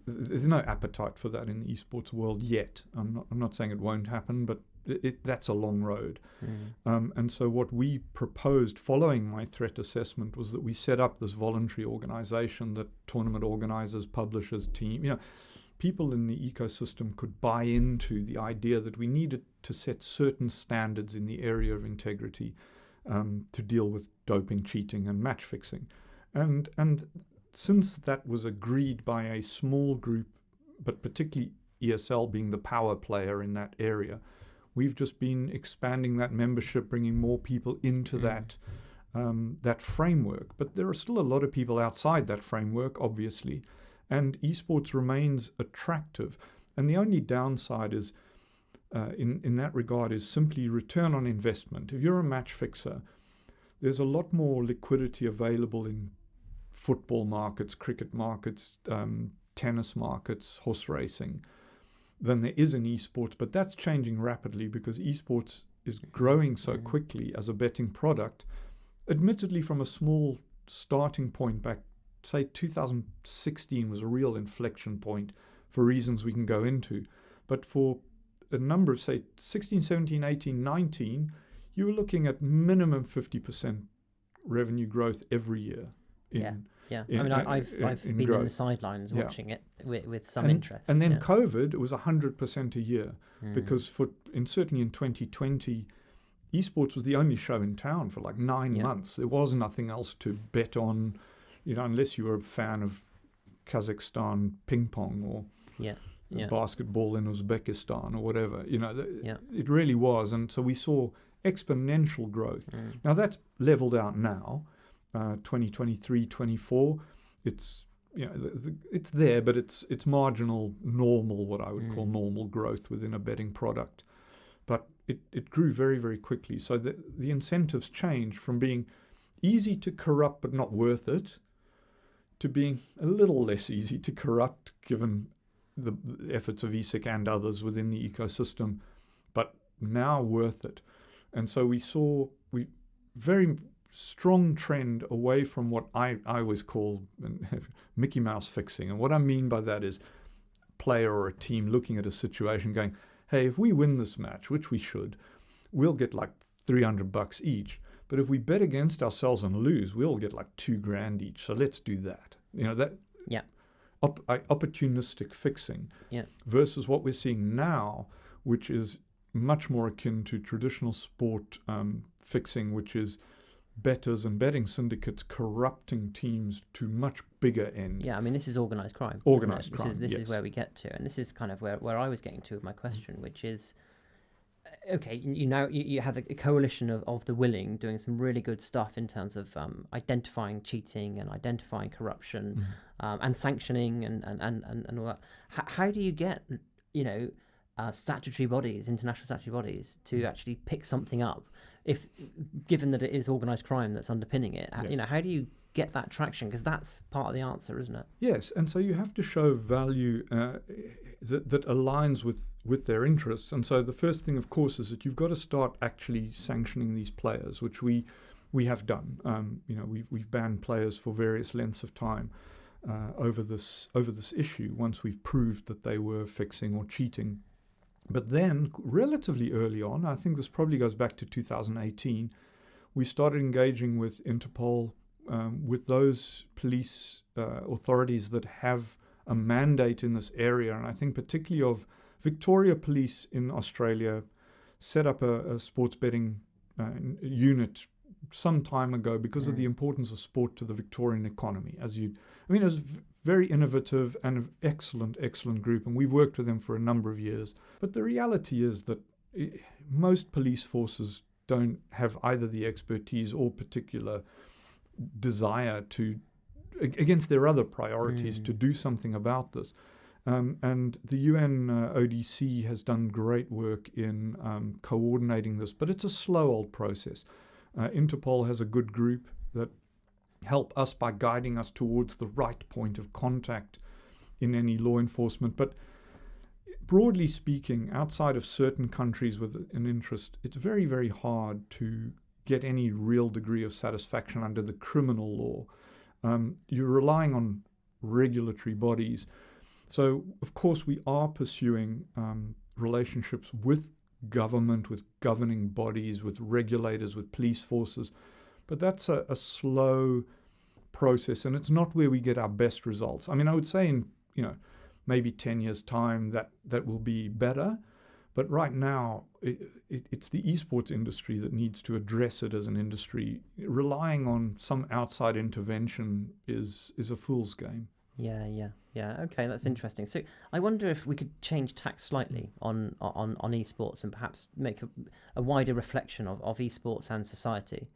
Speaker 2: There's no appetite for that in the esports world yet. I'm not saying it won't happen, but that's a long road. And so what we proposed following my threat assessment was that we set up this voluntary organization that tournament organizers, publishers, team, people in the ecosystem could buy into the idea that we needed to set certain standards in the area of integrity to deal with doping, cheating, and match fixing. And since that was agreed by a small group, but particularly ESL being the power player in that area, we've just been expanding that membership, bringing more people into that framework. But there are still a lot of people outside that framework, obviously, and esports remains attractive. And the only downside is, in that regard, is simply return on investment. If you're a match fixer, there's a lot more liquidity available in football markets, cricket markets, tennis markets, horse racing, than there is in esports. But that's changing rapidly because esports is growing so quickly as a betting product, admittedly from a small starting point back, say 2016 was a real inflection point for reasons we can go into. But for a number of, say, 16, 17, 18, 19, you were looking at minimum 50% revenue growth every year.
Speaker 1: I've been
Speaker 2: growth.
Speaker 1: in the sidelines watching it with some interest.
Speaker 2: And then COVID, it was 100% a year because certainly in 2020, esports was the only show in town for like 9 months. There was nothing else to bet on, unless you were a fan of Kazakhstan ping pong or basketball in Uzbekistan or whatever. It really was. And so we saw exponential growth. Now that's leveled out now. 2023, 24, it's it's there, but it's marginal, normal, what I would call normal growth within a betting product. But it grew very, very quickly. So the incentives changed from being easy to corrupt but not worth it to being a little less easy to corrupt given the efforts of ESIC and others within the ecosystem, but now worth it. And so we saw very strong trend away from what I always call Mickey Mouse fixing. And what I mean by that is a player or a team looking at a situation going, hey, if we win this match, which we should, we'll get like $300 each. But if we bet against ourselves and lose, we'll get like $2,000 each. So let's do that. Opportunistic fixing versus what we're seeing now, which is much more akin to traditional sport fixing, which is bettors and betting syndicates corrupting teams to much bigger end.
Speaker 1: Yeah, I mean, this is organised crime.
Speaker 2: Organised crime,
Speaker 1: This is where we get to. And this is kind of where I was getting to with my question, which is, okay, you have a coalition of the willing doing some really good stuff in terms of identifying cheating and identifying corruption and sanctioning and all that. How do you get, statutory bodies, international statutory bodies, to actually pick something up, if given that it is organised crime that's underpinning it?
Speaker 2: Yes.
Speaker 1: How do you get that traction? Because that's part of the answer, isn't it?
Speaker 2: Yes, and so you have to show value that aligns with their interests. And so the first thing, of course, is that you've got to start actually sanctioning these players, which we have done. We've banned players for various lengths of time. over this issue once we've proved that they were fixing or cheating. But then, relatively early on, I think this probably goes back to 2018, we started engaging with Interpol, with those police authorities that have a mandate in this area. And I think particularly of Victoria Police in Australia set up a sports betting unit some time ago because of the importance of sport to the Victorian economy. It was very innovative and an excellent group, and we've worked with them for a number of years. But the reality is that most police forces don't have either the expertise or particular desire to, against their other priorities, to do something about this. And the UN ODC has done great work in coordinating this, but it's a slow old process. Interpol has a good group that help us by guiding us towards the right point of contact in any law enforcement. But broadly speaking, outside of certain countries with an interest, it's very, very hard to get any real degree of satisfaction under the criminal law. You're relying on regulatory bodies. So, of course, we are pursuing relationships with government, with governing bodies, with regulators, with police forces. But that's a slow process, and it's not where we get our best results. I would say in maybe 10 years' time that will be better. But right now, it's the esports industry that needs to address it as an industry. Relying on some outside intervention is a fool's game.
Speaker 1: Yeah. Okay, that's interesting. So I wonder if we could change tack slightly on esports and perhaps make a wider reflection of esports and society.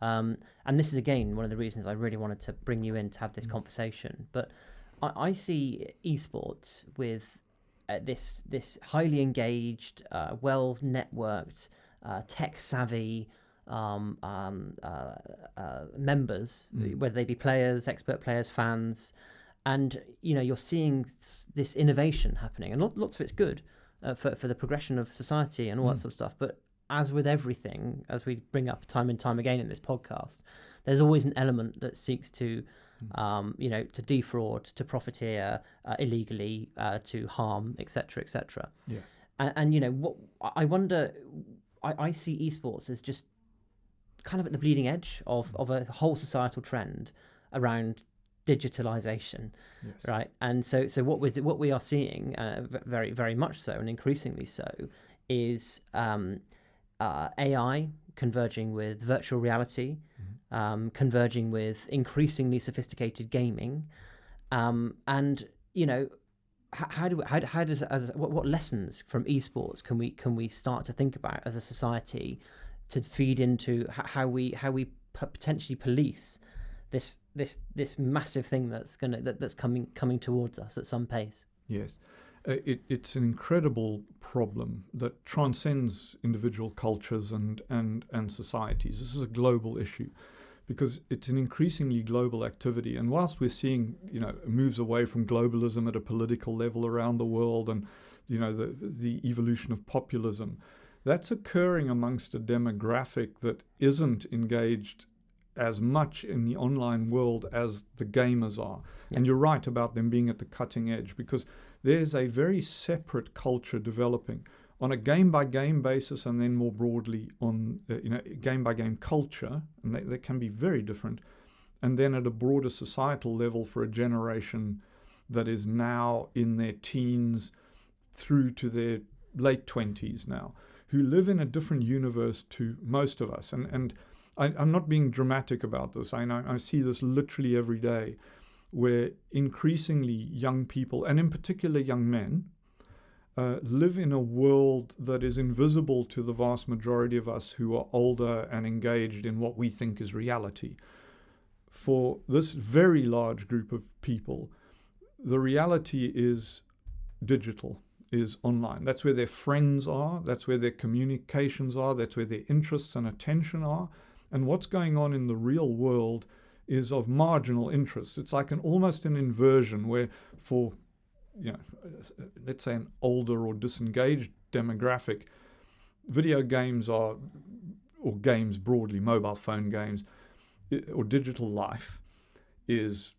Speaker 1: And this is, again, one of the reasons I really wanted to bring you in to have this conversation. But I see esports with this highly engaged, well-networked, tech-savvy members, whether they be players, expert players, fans. And, you're seeing this innovation happening. And lots of it's good for the progression of society and all that sort of stuff. But as with everything, as we bring up time and time again in this podcast, there's always an element that seeks to, to defraud, to profiteer illegally, to harm, etc., etc.
Speaker 2: Yes.
Speaker 1: And what I wonder, I see esports as just kind of at the bleeding edge of a whole societal trend around digitalization,
Speaker 2: yes.
Speaker 1: Right? And so what we are seeing, very, very much so, and increasingly so, is AI converging with virtual reality, converging with increasingly sophisticated gaming, and what lessons from esports can we start to think about as a society to feed into how we potentially police this massive thing that's coming towards us at some pace.
Speaker 2: Yes. It's an incredible problem that transcends individual cultures and societies. This is a global issue because it's an increasingly global activity. And whilst we're seeing, moves away from globalism at a political level around the world and, the evolution of populism, that's occurring amongst a demographic that isn't engaged as much in the online world as the gamers are. Yeah. And you're right about them being at the cutting edge because there's a very separate culture developing on a game-by-game basis and then more broadly on game-by-game culture, and they can be very different, and then at a broader societal level for a generation that is now in their teens through to their late 20s now, who live in a different universe to most of us. And I'm not being dramatic about this. I see this literally every day, where increasingly young people, and in particular young men, live in a world that is invisible to the vast majority of us who are older and engaged in what we think is reality. For this very large group of people, the reality is digital, is online. That's where their friends are, that's where their communications are, that's where their interests and attention are. And what's going on in the real world is of marginal interest. It's like almost an inversion where for, let's say an older or disengaged demographic, video games or games broadly, mobile phone games, or digital life is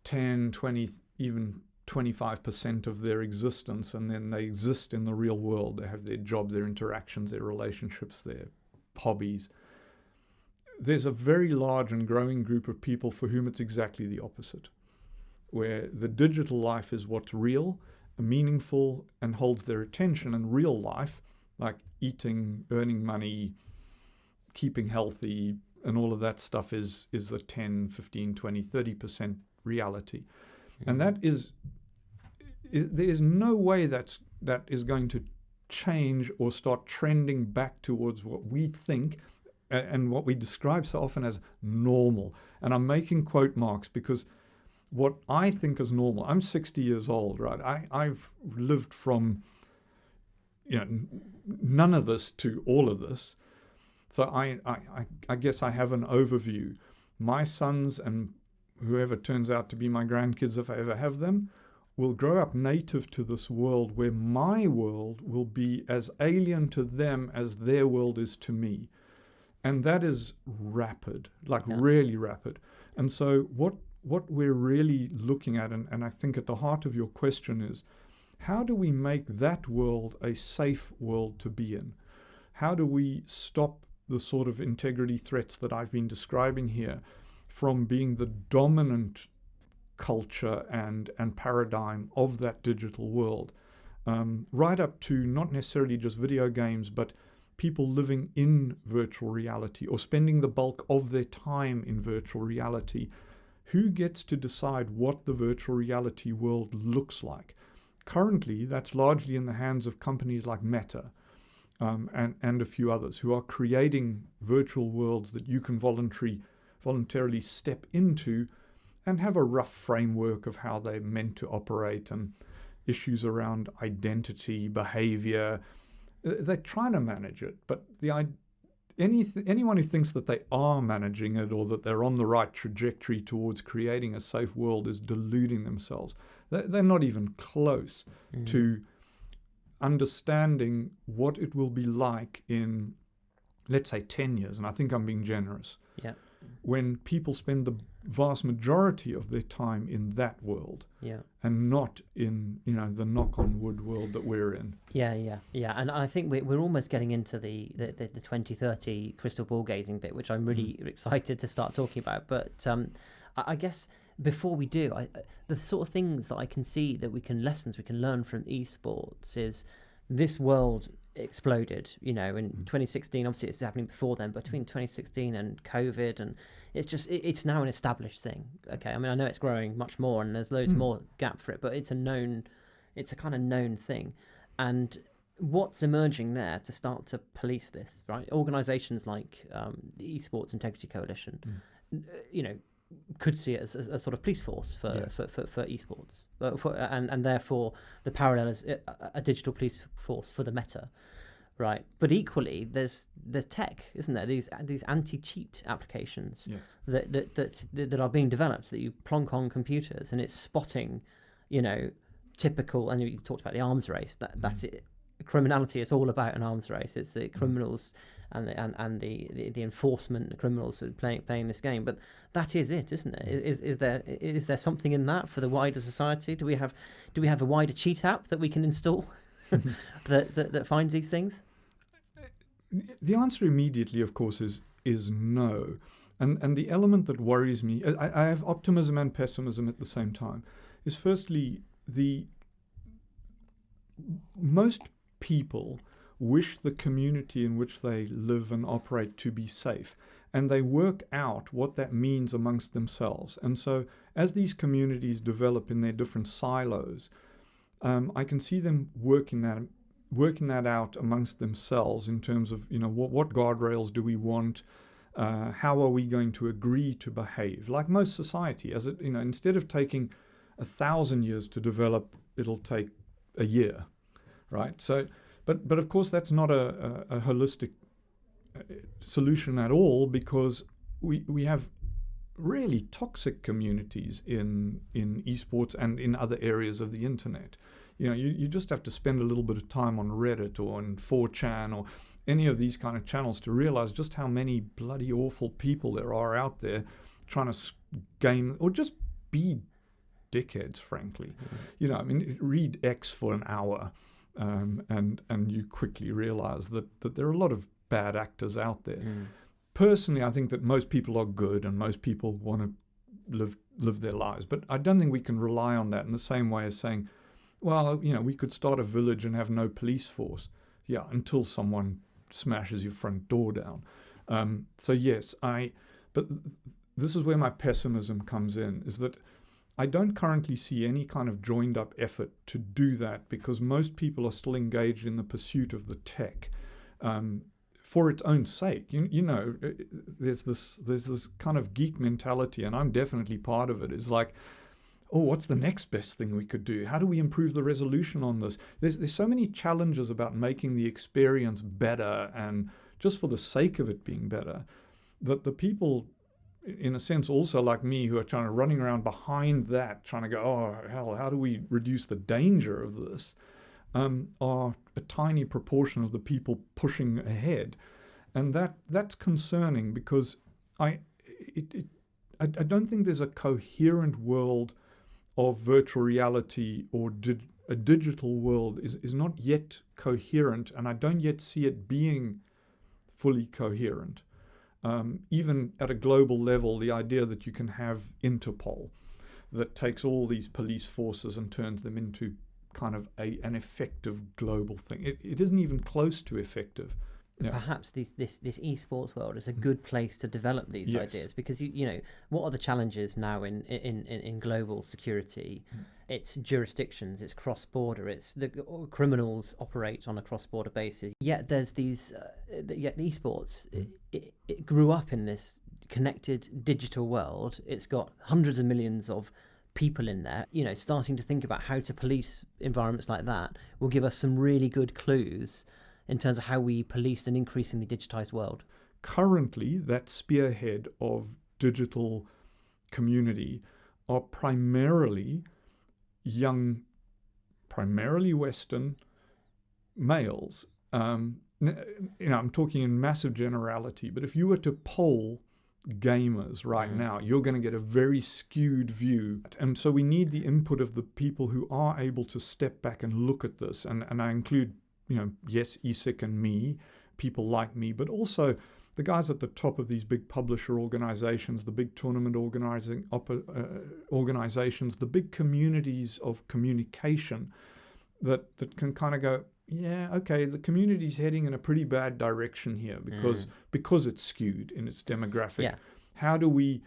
Speaker 2: 10, 20, even 25% of their existence, and then they exist in the real world. They have their job, their interactions, their relationships, their hobbies. There's a very large and growing group of people for whom it's exactly the opposite, where the digital life is what's real, meaningful, and holds their attention, and real life, like eating, earning money, keeping healthy, and all of that stuff is the 10, 15, 20, 30% reality. And that is there is no way that is going to change or start trending back towards what we think and what we describe so often as normal. And I'm making quote marks because what I think is normal, I'm 60 years old, right? I've lived from none of this to all of this. So I guess I have an overview. My sons and whoever turns out to be my grandkids, if I ever have them, will grow up native to this world where my world will be as alien to them as their world is to me. And that is rapid, really rapid. And so what we're really looking at, and I think at the heart of your question is, how do we make that world a safe world to be in? How do we stop the sort of integrity threats that I've been describing here from being the dominant culture and paradigm of that digital world, right up to not necessarily just video games, but people living in virtual reality or spending the bulk of their time in virtual reality. Who gets to decide what the virtual reality world looks like? Currently, that's largely in the hands of companies like Meta and a few others who are creating virtual worlds that you can voluntarily step into and have a rough framework of how they're meant to operate and issues around identity, behavior. They're trying to manage it, but anyone who thinks that they are managing it or that they're on the right trajectory towards creating a safe world is deluding themselves. They're not even close to understanding what it will be like in, let's say, 10 years, and I think I'm being generous, when people spend the vast majority of their time in that world and not in the knock-on-wood world that we're in.
Speaker 1: And I think we're almost getting into the 2030 crystal ball gazing bit, which I'm really excited to start talking about. But I guess before we do, the sort of things that I can see that lessons we can learn from esports is this world exploded, in 2016. Obviously it's happening before then, but between 2016 and COVID, and it's now an established thing. Okay, I mean, I know it's growing much more and there's loads more gap for it, but it's a kind of known thing. And what's emerging there to start to police this, right? Organizations like the Esports Integrity Coalition, could see it as a sort of police force for esports, and therefore the parallel is a digital police force for the meta, right? But equally, there's tech, isn't there? These anti-cheat applications that are being developed that you plonk on computers, and it's spotting, typical. And you talked about the arms race. That's it. Criminality is all about an arms race. It's the criminals and the enforcement, the criminals who are playing this game. But that is it, isn't it? Is there something in that for the wider society? Do we have a wider cheat app that we can install that finds these things?
Speaker 2: The answer immediately, of course, is no. And the element that worries me, I have optimism and pessimism at the same time, is firstly most people wish the community in which they live and operate to be safe, and they work out what that means amongst themselves. And so as these communities develop in their different silos, I can see them working that out amongst themselves in terms of what guardrails do we want, how are we going to agree to behave like most society, as it instead of taking 1,000 years to develop, it'll take a year. Right. So, but of course that's not a holistic solution at all, because we have really toxic communities in esports and in other areas of the internet. You just have to spend a little bit of time on Reddit or on 4chan or any of these kind of channels to realize just how many bloody awful people there are out there trying to game or just be dickheads, frankly. I mean, read X for an hour, and you quickly realize that there are a lot of bad actors out there. Personally, I think that most people are good and most people want to live their lives, but I don't think we can rely on that in the same way as saying, well, we could start a village and have no police force. Yeah, until someone smashes your front door down. So yes, but this is where my pessimism comes in, is that I don't currently see any kind of joined up effort to do that, because most people are still engaged in the pursuit of the tech for its own sake. There's this kind of geek mentality, and I'm definitely part of it. It's like, oh, what's the next best thing we could do? How do we improve the resolution on this? There's so many challenges about making the experience better, and just for the sake of it being better, that the people, in a sense, also like me, who are running around behind that, trying to go, oh, hell, how do we reduce the danger of this, are a tiny proportion of the people pushing ahead. And that's concerning, because I don't think there's a coherent world of virtual reality, or a digital world is not yet coherent, and I don't yet see it being fully coherent. Even at a global level, the idea that you can have Interpol that takes all these police forces and turns them into kind of an effective global thing. It isn't even close to effective. Yeah.
Speaker 1: Perhaps this esports world is a good place to develop these ideas, because what are the challenges now in global security? It's jurisdictions, it's cross-border, it's the criminals operate on a cross-border basis. Yet there's these esports. It grew up in this connected digital world. It's got hundreds of millions of people in there. Starting to think about how to police environments like that will give us some really good clues in terms of how we police an increasingly digitized world.
Speaker 2: Currently, that spearhead of digital community are primarily young, primarily Western males. I'm talking in massive generality, but if you were to poll gamers right now, you're going to get a very skewed view. And so we need the input of the people who are able to step back and look at this. And I include, yes, ESIC and me, people like me, but also the guys at the top of these big publisher organizations, the big tournament organizations, the big communities of communication that can kind of go, yeah, okay, the community's heading in a pretty bad direction here because it's skewed in its demographic.
Speaker 1: Yeah.
Speaker 2: How do we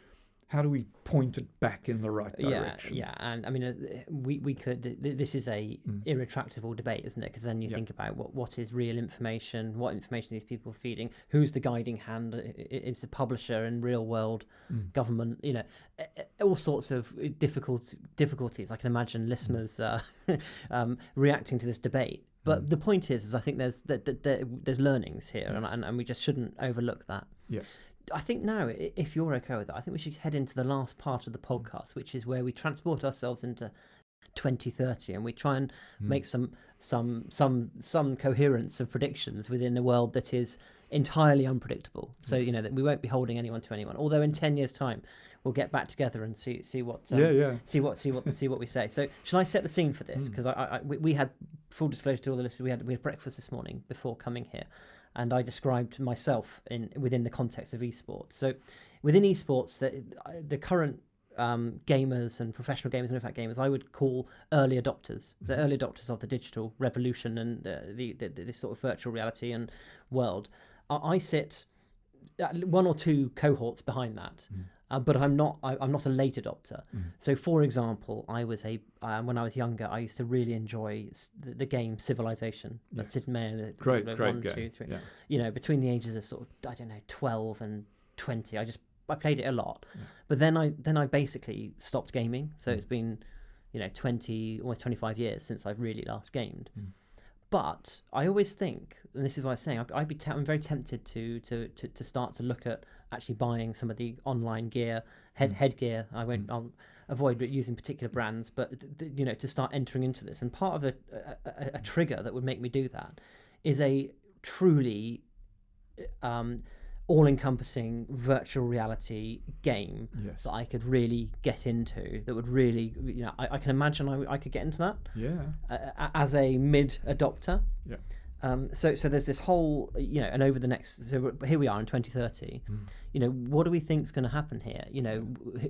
Speaker 2: point it back in the right direction?
Speaker 1: Yeah, and I mean, we could. This is a irretractable debate, isn't it? Because then you think about what is real information, what information these people are feeding, who's the guiding hand, is the publisher and real world government. All sorts of difficulties. I can imagine listeners reacting to this debate. But the point is I think there's learnings here, and we just shouldn't overlook that.
Speaker 2: Yes.
Speaker 1: I think now, if you're okay with that, I think we should head into the last part of the podcast, which is where we transport ourselves into 2030 and we try and make some coherence of predictions within a world that is entirely unpredictable. So that we won't be holding anyone to anyone. Although in 10 years' time, we'll get back together and see what see what we say. So shall I set the scene for this? Because we had, full disclosure to all the listeners, we had breakfast this morning before coming here. And I described myself within the context of esports. So within esports, the current gamers and professional gamers and impact gamers, I would call early adopters. The early adopters of the digital revolution and this sort of virtual reality and world. I sit one or two cohorts behind that. But I'm not a late adopter. So, for example, when I was younger, I used to really enjoy the game Civilization. That's Sid Meier.
Speaker 2: Great
Speaker 1: 1,
Speaker 2: game.
Speaker 1: 2, 3.
Speaker 2: Yeah.
Speaker 1: Between the ages of sort of 12 and 20, I played it a lot. But then I basically stopped gaming. So it's been 20, almost 25 years since I've really last gamed. But I always think, and this is what I was saying, I'm very tempted to start to look at actually buying some of the online gear, headgear. I'll avoid using particular brands, but to start entering into this. And part of a trigger that would make me do that is a truly all-encompassing virtual reality game
Speaker 2: Yes.
Speaker 1: that I could really get into, that would really, I can imagine I could get into that as a mid-adopter.
Speaker 2: Yeah.
Speaker 1: So there's this whole, and over the next, so here we are in 2030, what do we think is going to happen here?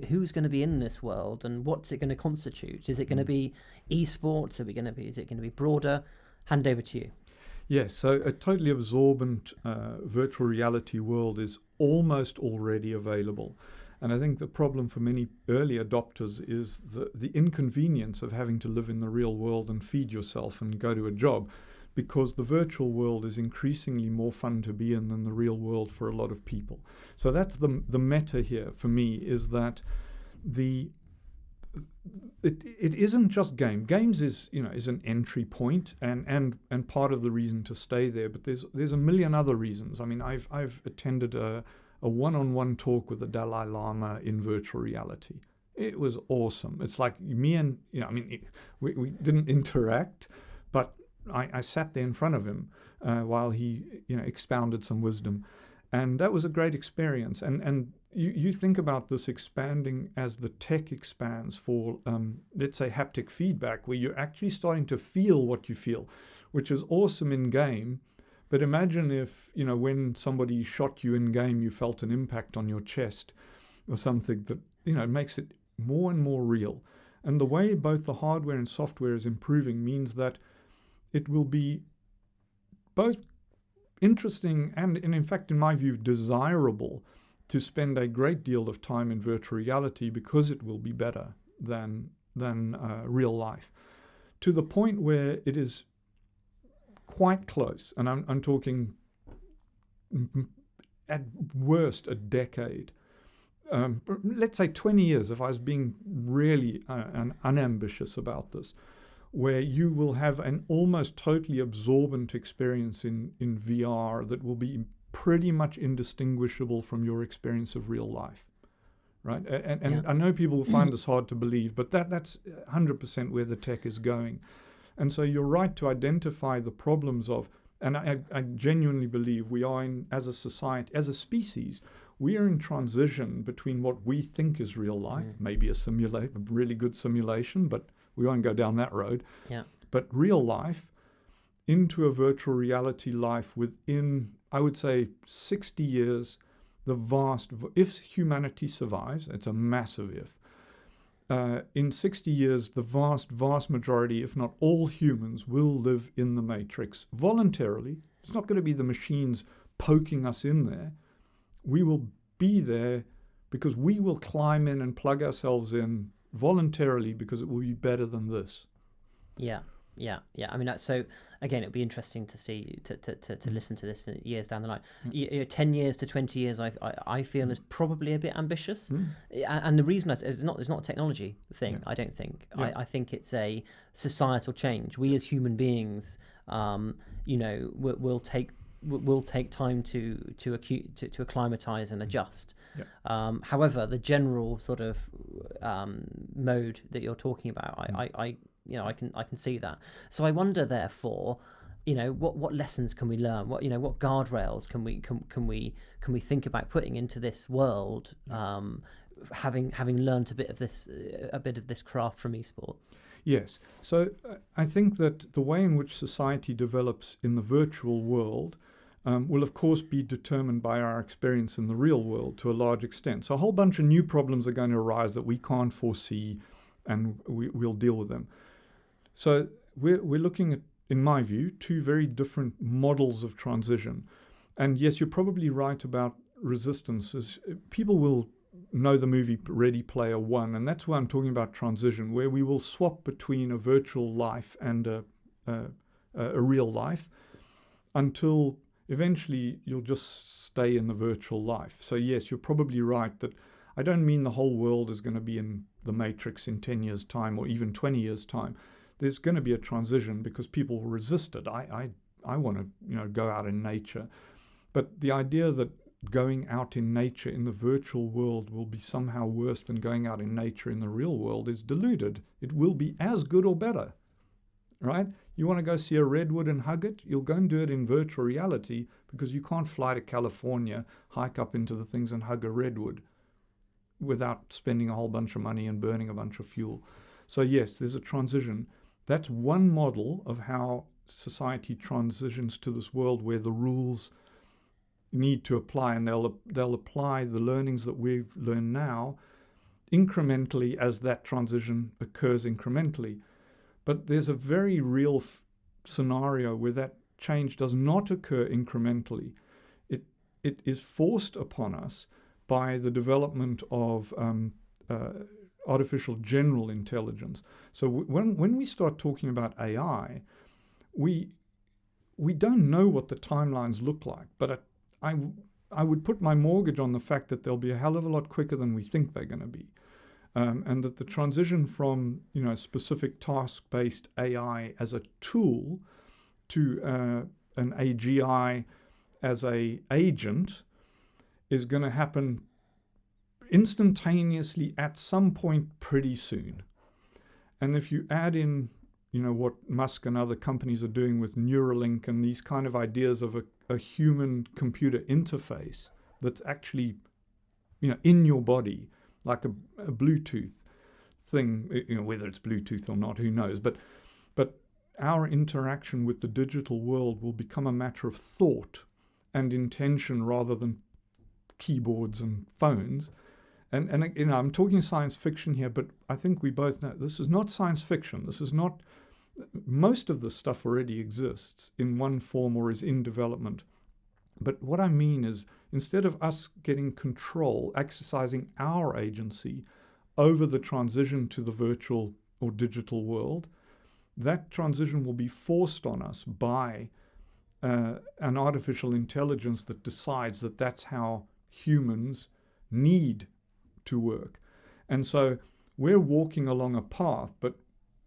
Speaker 1: Who's going to be in this world, and what's it going to constitute? Is it going to be esports? Is it going to be broader? Hand over to you.
Speaker 2: Yes, so a totally absorbent virtual reality world is almost already available. And I think the problem for many early adopters is the inconvenience of having to live in the real world and feed yourself and go to a job, because the virtual world is increasingly more fun to be in than the real world for a lot of people. So that's the meta here for me, is that it isn't just games is an entry point and part of the reason to stay there, but there's a million other reasons. I mean, I've attended a one-on-one talk with the Dalai Lama in virtual reality. It was awesome. It's like me and we didn't interact, but I sat there in front of him while he expounded some wisdom, and that was a great experience. And you think about this expanding as the tech expands for, let's say, haptic feedback, where you're actually starting to feel what you feel, which is awesome in game. But imagine if, when somebody shot you in game, you felt an impact on your chest or something that, makes it more and more real. And the way both the hardware and software is improving means that it will be both interesting and in fact, in my view, desirable to spend a great deal of time in virtual reality, because it will be better than real life, to the point where it is quite close. And I'm talking at worst a decade. Let's say 20 years, if I was being really unambitious about this, where you will have an almost totally absorbent experience in VR that will be pretty much indistinguishable from your experience of real life, right? And I know people will find this hard to believe, but that's 100% where the tech is going. And so you're right to identify the problems of, and I genuinely believe we are as a society, as a species, we are in transition between what we think is real life, maybe a really good simulation, but we won't go down that road.
Speaker 1: Yeah. But
Speaker 2: real life into a virtual reality life within, I would say, 60 years, if humanity survives, it's a massive if, in 60 years, the vast majority, if not all humans, will live in the matrix voluntarily. It's not going to be the machines poking us in there. We will be there because we will climb in and plug ourselves in voluntarily, because it will be better than this.
Speaker 1: Yeah. I mean, so again, it'll be interesting to see, to listen to this years down the line. 10 years to 20 years, I feel is probably a bit ambitious. And the reason is not a technology thing. I don't think. I think it's a societal change. We as human beings, will take time to acclimatize and adjust. However, the general sort of mode that you're talking about, I can see that. So I wonder, therefore, what lessons can we learn? What guardrails can we think about putting into this world, having learned a bit of this craft from esports?
Speaker 2: Yes. So I think that the way in which society develops in the virtual world will, of course, be determined by our experience in the real world to a large extent. So a whole bunch of new problems are going to arise that we can't foresee, and we'll deal with them. So we're looking at, in my view, two very different models of transition. And yes, you're probably right about resistance. People will know the movie Ready Player One, and that's why I'm talking about transition, where we will swap between a virtual life and a real life until eventually you'll just stay in the virtual life. So yes, you're probably right that I don't mean the whole world is going to be in the Matrix in 10 years' time or even 20 years' time. There's going to be a transition because people will resist it. I want to go out in nature. But the idea that going out in nature in the virtual world will be somehow worse than going out in nature in the real world is deluded. It will be as good or better, right? You want to go see a redwood and hug it? You'll go and do it in virtual reality because you can't fly to California, hike up into the things and hug a redwood without spending a whole bunch of money and burning a bunch of fuel. So yes, there's a transition. That's one model of how society transitions to this world where the rules need to apply, and they'll apply the learnings that we've learned now incrementally as that transition occurs incrementally. But there's a very real scenario where that change does not occur incrementally. It is forced upon us by the development of artificial general intelligence. So when we start talking about AI, we don't know what the timelines look like, but I would put my mortgage on the fact that they'll be a hell of a lot quicker than we think they're going to be. And that the transition from specific task-based AI as a tool to an AGI as a agent is going to happen instantaneously at some point pretty soon. And if you add in what Musk and other companies are doing with Neuralink and these kind of ideas of a human-computer interface that's actually in your body, like a Bluetooth thing, whether it's Bluetooth or not, who knows. But our interaction with the digital world will become a matter of thought and intention rather than keyboards and phones. And I'm talking science fiction here, but I think we both know this is not science fiction. This is not. Most of this stuff already exists in one form or is in development. But what I mean is, instead of us getting control, exercising our agency over the transition to the virtual or digital world, that transition will be forced on us by an artificial intelligence that decides that that's how humans need to work. And so we're walking along a path, but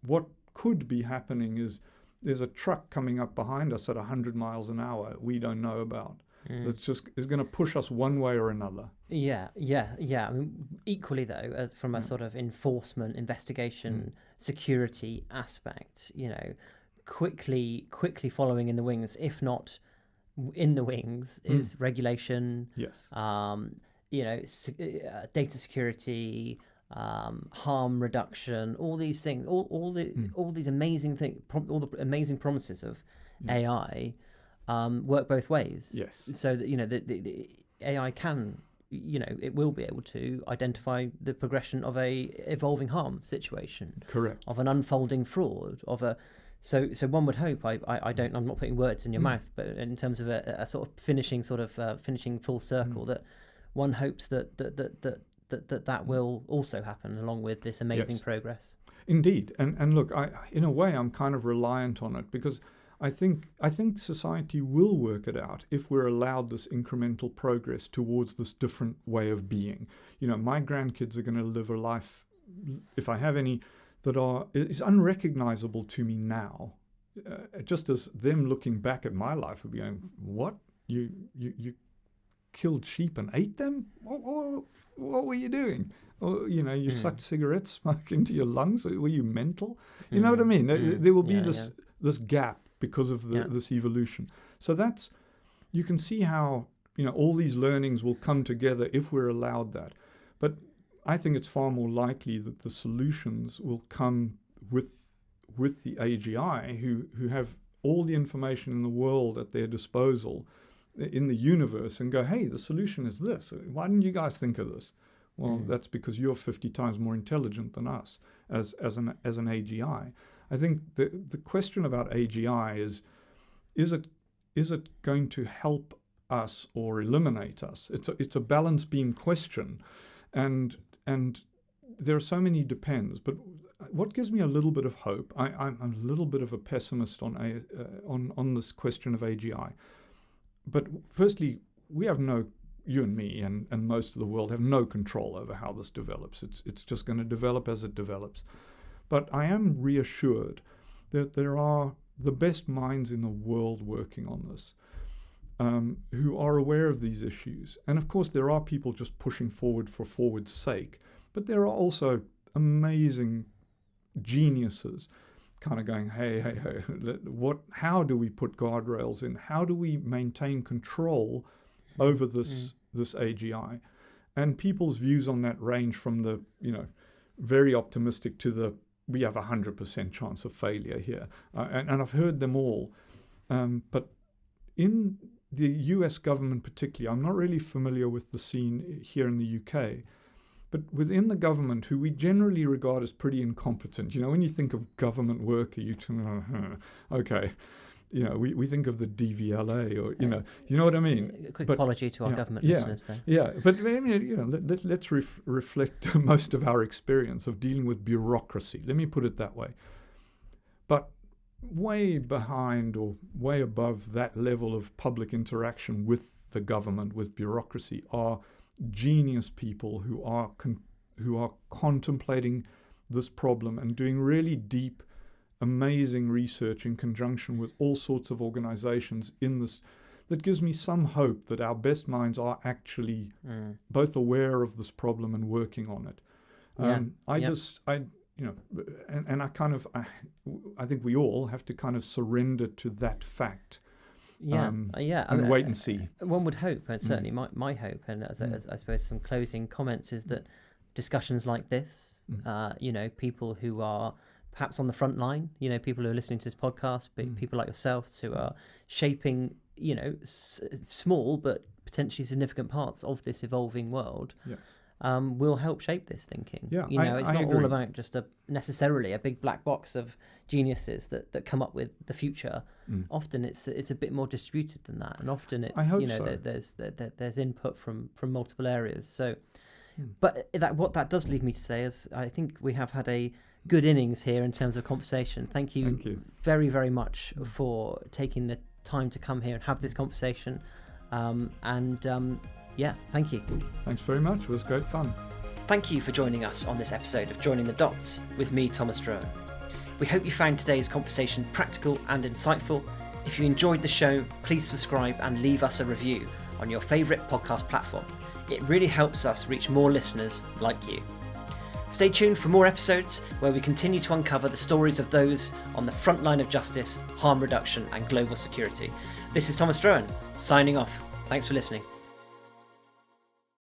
Speaker 2: what could be happening is there's a truck coming up behind us at 100 miles an hour we don't know about. That's just is going to push us one way or another.
Speaker 1: Yeah. I mean, equally though, as from a sort of enforcement, investigation, security aspect, quickly following in the wings, if not in the wings, is regulation.
Speaker 2: Yes.
Speaker 1: Data security, harm reduction, all these things, all these amazing things, all the amazing promises of AI. Work both ways.
Speaker 2: Yes.
Speaker 1: So that the AI can, it will be able to identify the progression of a evolving harm situation.
Speaker 2: Correct.
Speaker 1: Of an unfolding fraud. So one would hope. I'm not putting words in your mouth, but in terms of a sort of finishing full circle, that one hopes that will also happen along with this amazing progress.
Speaker 2: Indeed, and look, in a way, I'm kind of reliant on it because I think society will work it out if we're allowed this incremental progress towards this different way of being. My grandkids are going to live a life, if I have any, that is unrecognizable to me now. Just as them looking back at my life would be going, "What? You killed sheep and ate them? What were you doing? Or, you sucked cigarette smoke into your lungs? Were you mental? You know what I mean? There will be this gap because of this evolution. So you can see how all these learnings will come together if we're allowed that. But I think it's far more likely that the solutions will come with the AGI who have all the information in the world at their disposal in the universe and go, hey, the solution is this. Why didn't you guys think of this? Well, that's because you're 50 times more intelligent than us as an AGI. I think the question about AGI is it going to help us or eliminate us? It's a balance beam question, and there are so many depends. But what gives me a little bit of hope? I'm a little bit of a pessimist on this question of AGI. But firstly, you and me and most of the world have no control over how this develops. It's just going to develop as it develops. But I am reassured that there are the best minds in the world working on this, who are aware of these issues. And of course, there are people just pushing forward for forward's sake. But there are also amazing geniuses kind of going, hey, how do we put guardrails in? How do we maintain control over this AGI? And people's views on that range from the, very optimistic to we have 100% chance of failure here. And I've heard them all. But in the US government particularly, I'm not really familiar with the scene here in the UK, but within the government, who we generally regard as pretty incompetent, when you think of government worker, okay, we think of the DVLA, or you know what I mean.
Speaker 1: A quick apology to our government listeners, though.
Speaker 2: Yeah, but let's reflect most of our experience of dealing with bureaucracy. Let me put it that way. But way behind or way above that level of public interaction with the government, with bureaucracy, are genius people who are contemplating this problem and doing really deep, amazing research in conjunction with all sorts of organizations in this. That gives me some hope that our best minds are actually both aware of this problem and working on it. I think we all have to kind of surrender to that fact. And wait and see.
Speaker 1: One would hope, and certainly my hope, and as I suppose some closing comments, is that discussions like this, people who are perhaps on the front line, people who are listening to this podcast, people like yourselves who are shaping, small but potentially significant parts of this evolving world.
Speaker 2: Yes.
Speaker 1: Will help shape this thinking.
Speaker 2: Yeah,
Speaker 1: it's not all about just necessarily a big black box of geniuses that come up with the future. Often it's a bit more distributed than that, and often it's there's input from multiple areas. So, but what that does lead me to say is I think we have had a good innings here in terms of conversation. Thank you very, very much for taking the time to come here and have this conversation. Thank you.
Speaker 2: Thanks very much. It was great fun.
Speaker 1: Thank you for joining us on this episode of Joining the Dots with me, Thomas Drowan. We hope you found today's conversation practical and insightful. If you enjoyed the show, please subscribe and leave us a review on your favourite podcast platform. It really helps us reach more listeners like you. Stay tuned for more episodes where we continue to uncover the stories of those on the front line of justice, harm reduction and global security. This is Thomas Drowan, signing off. Thanks for listening.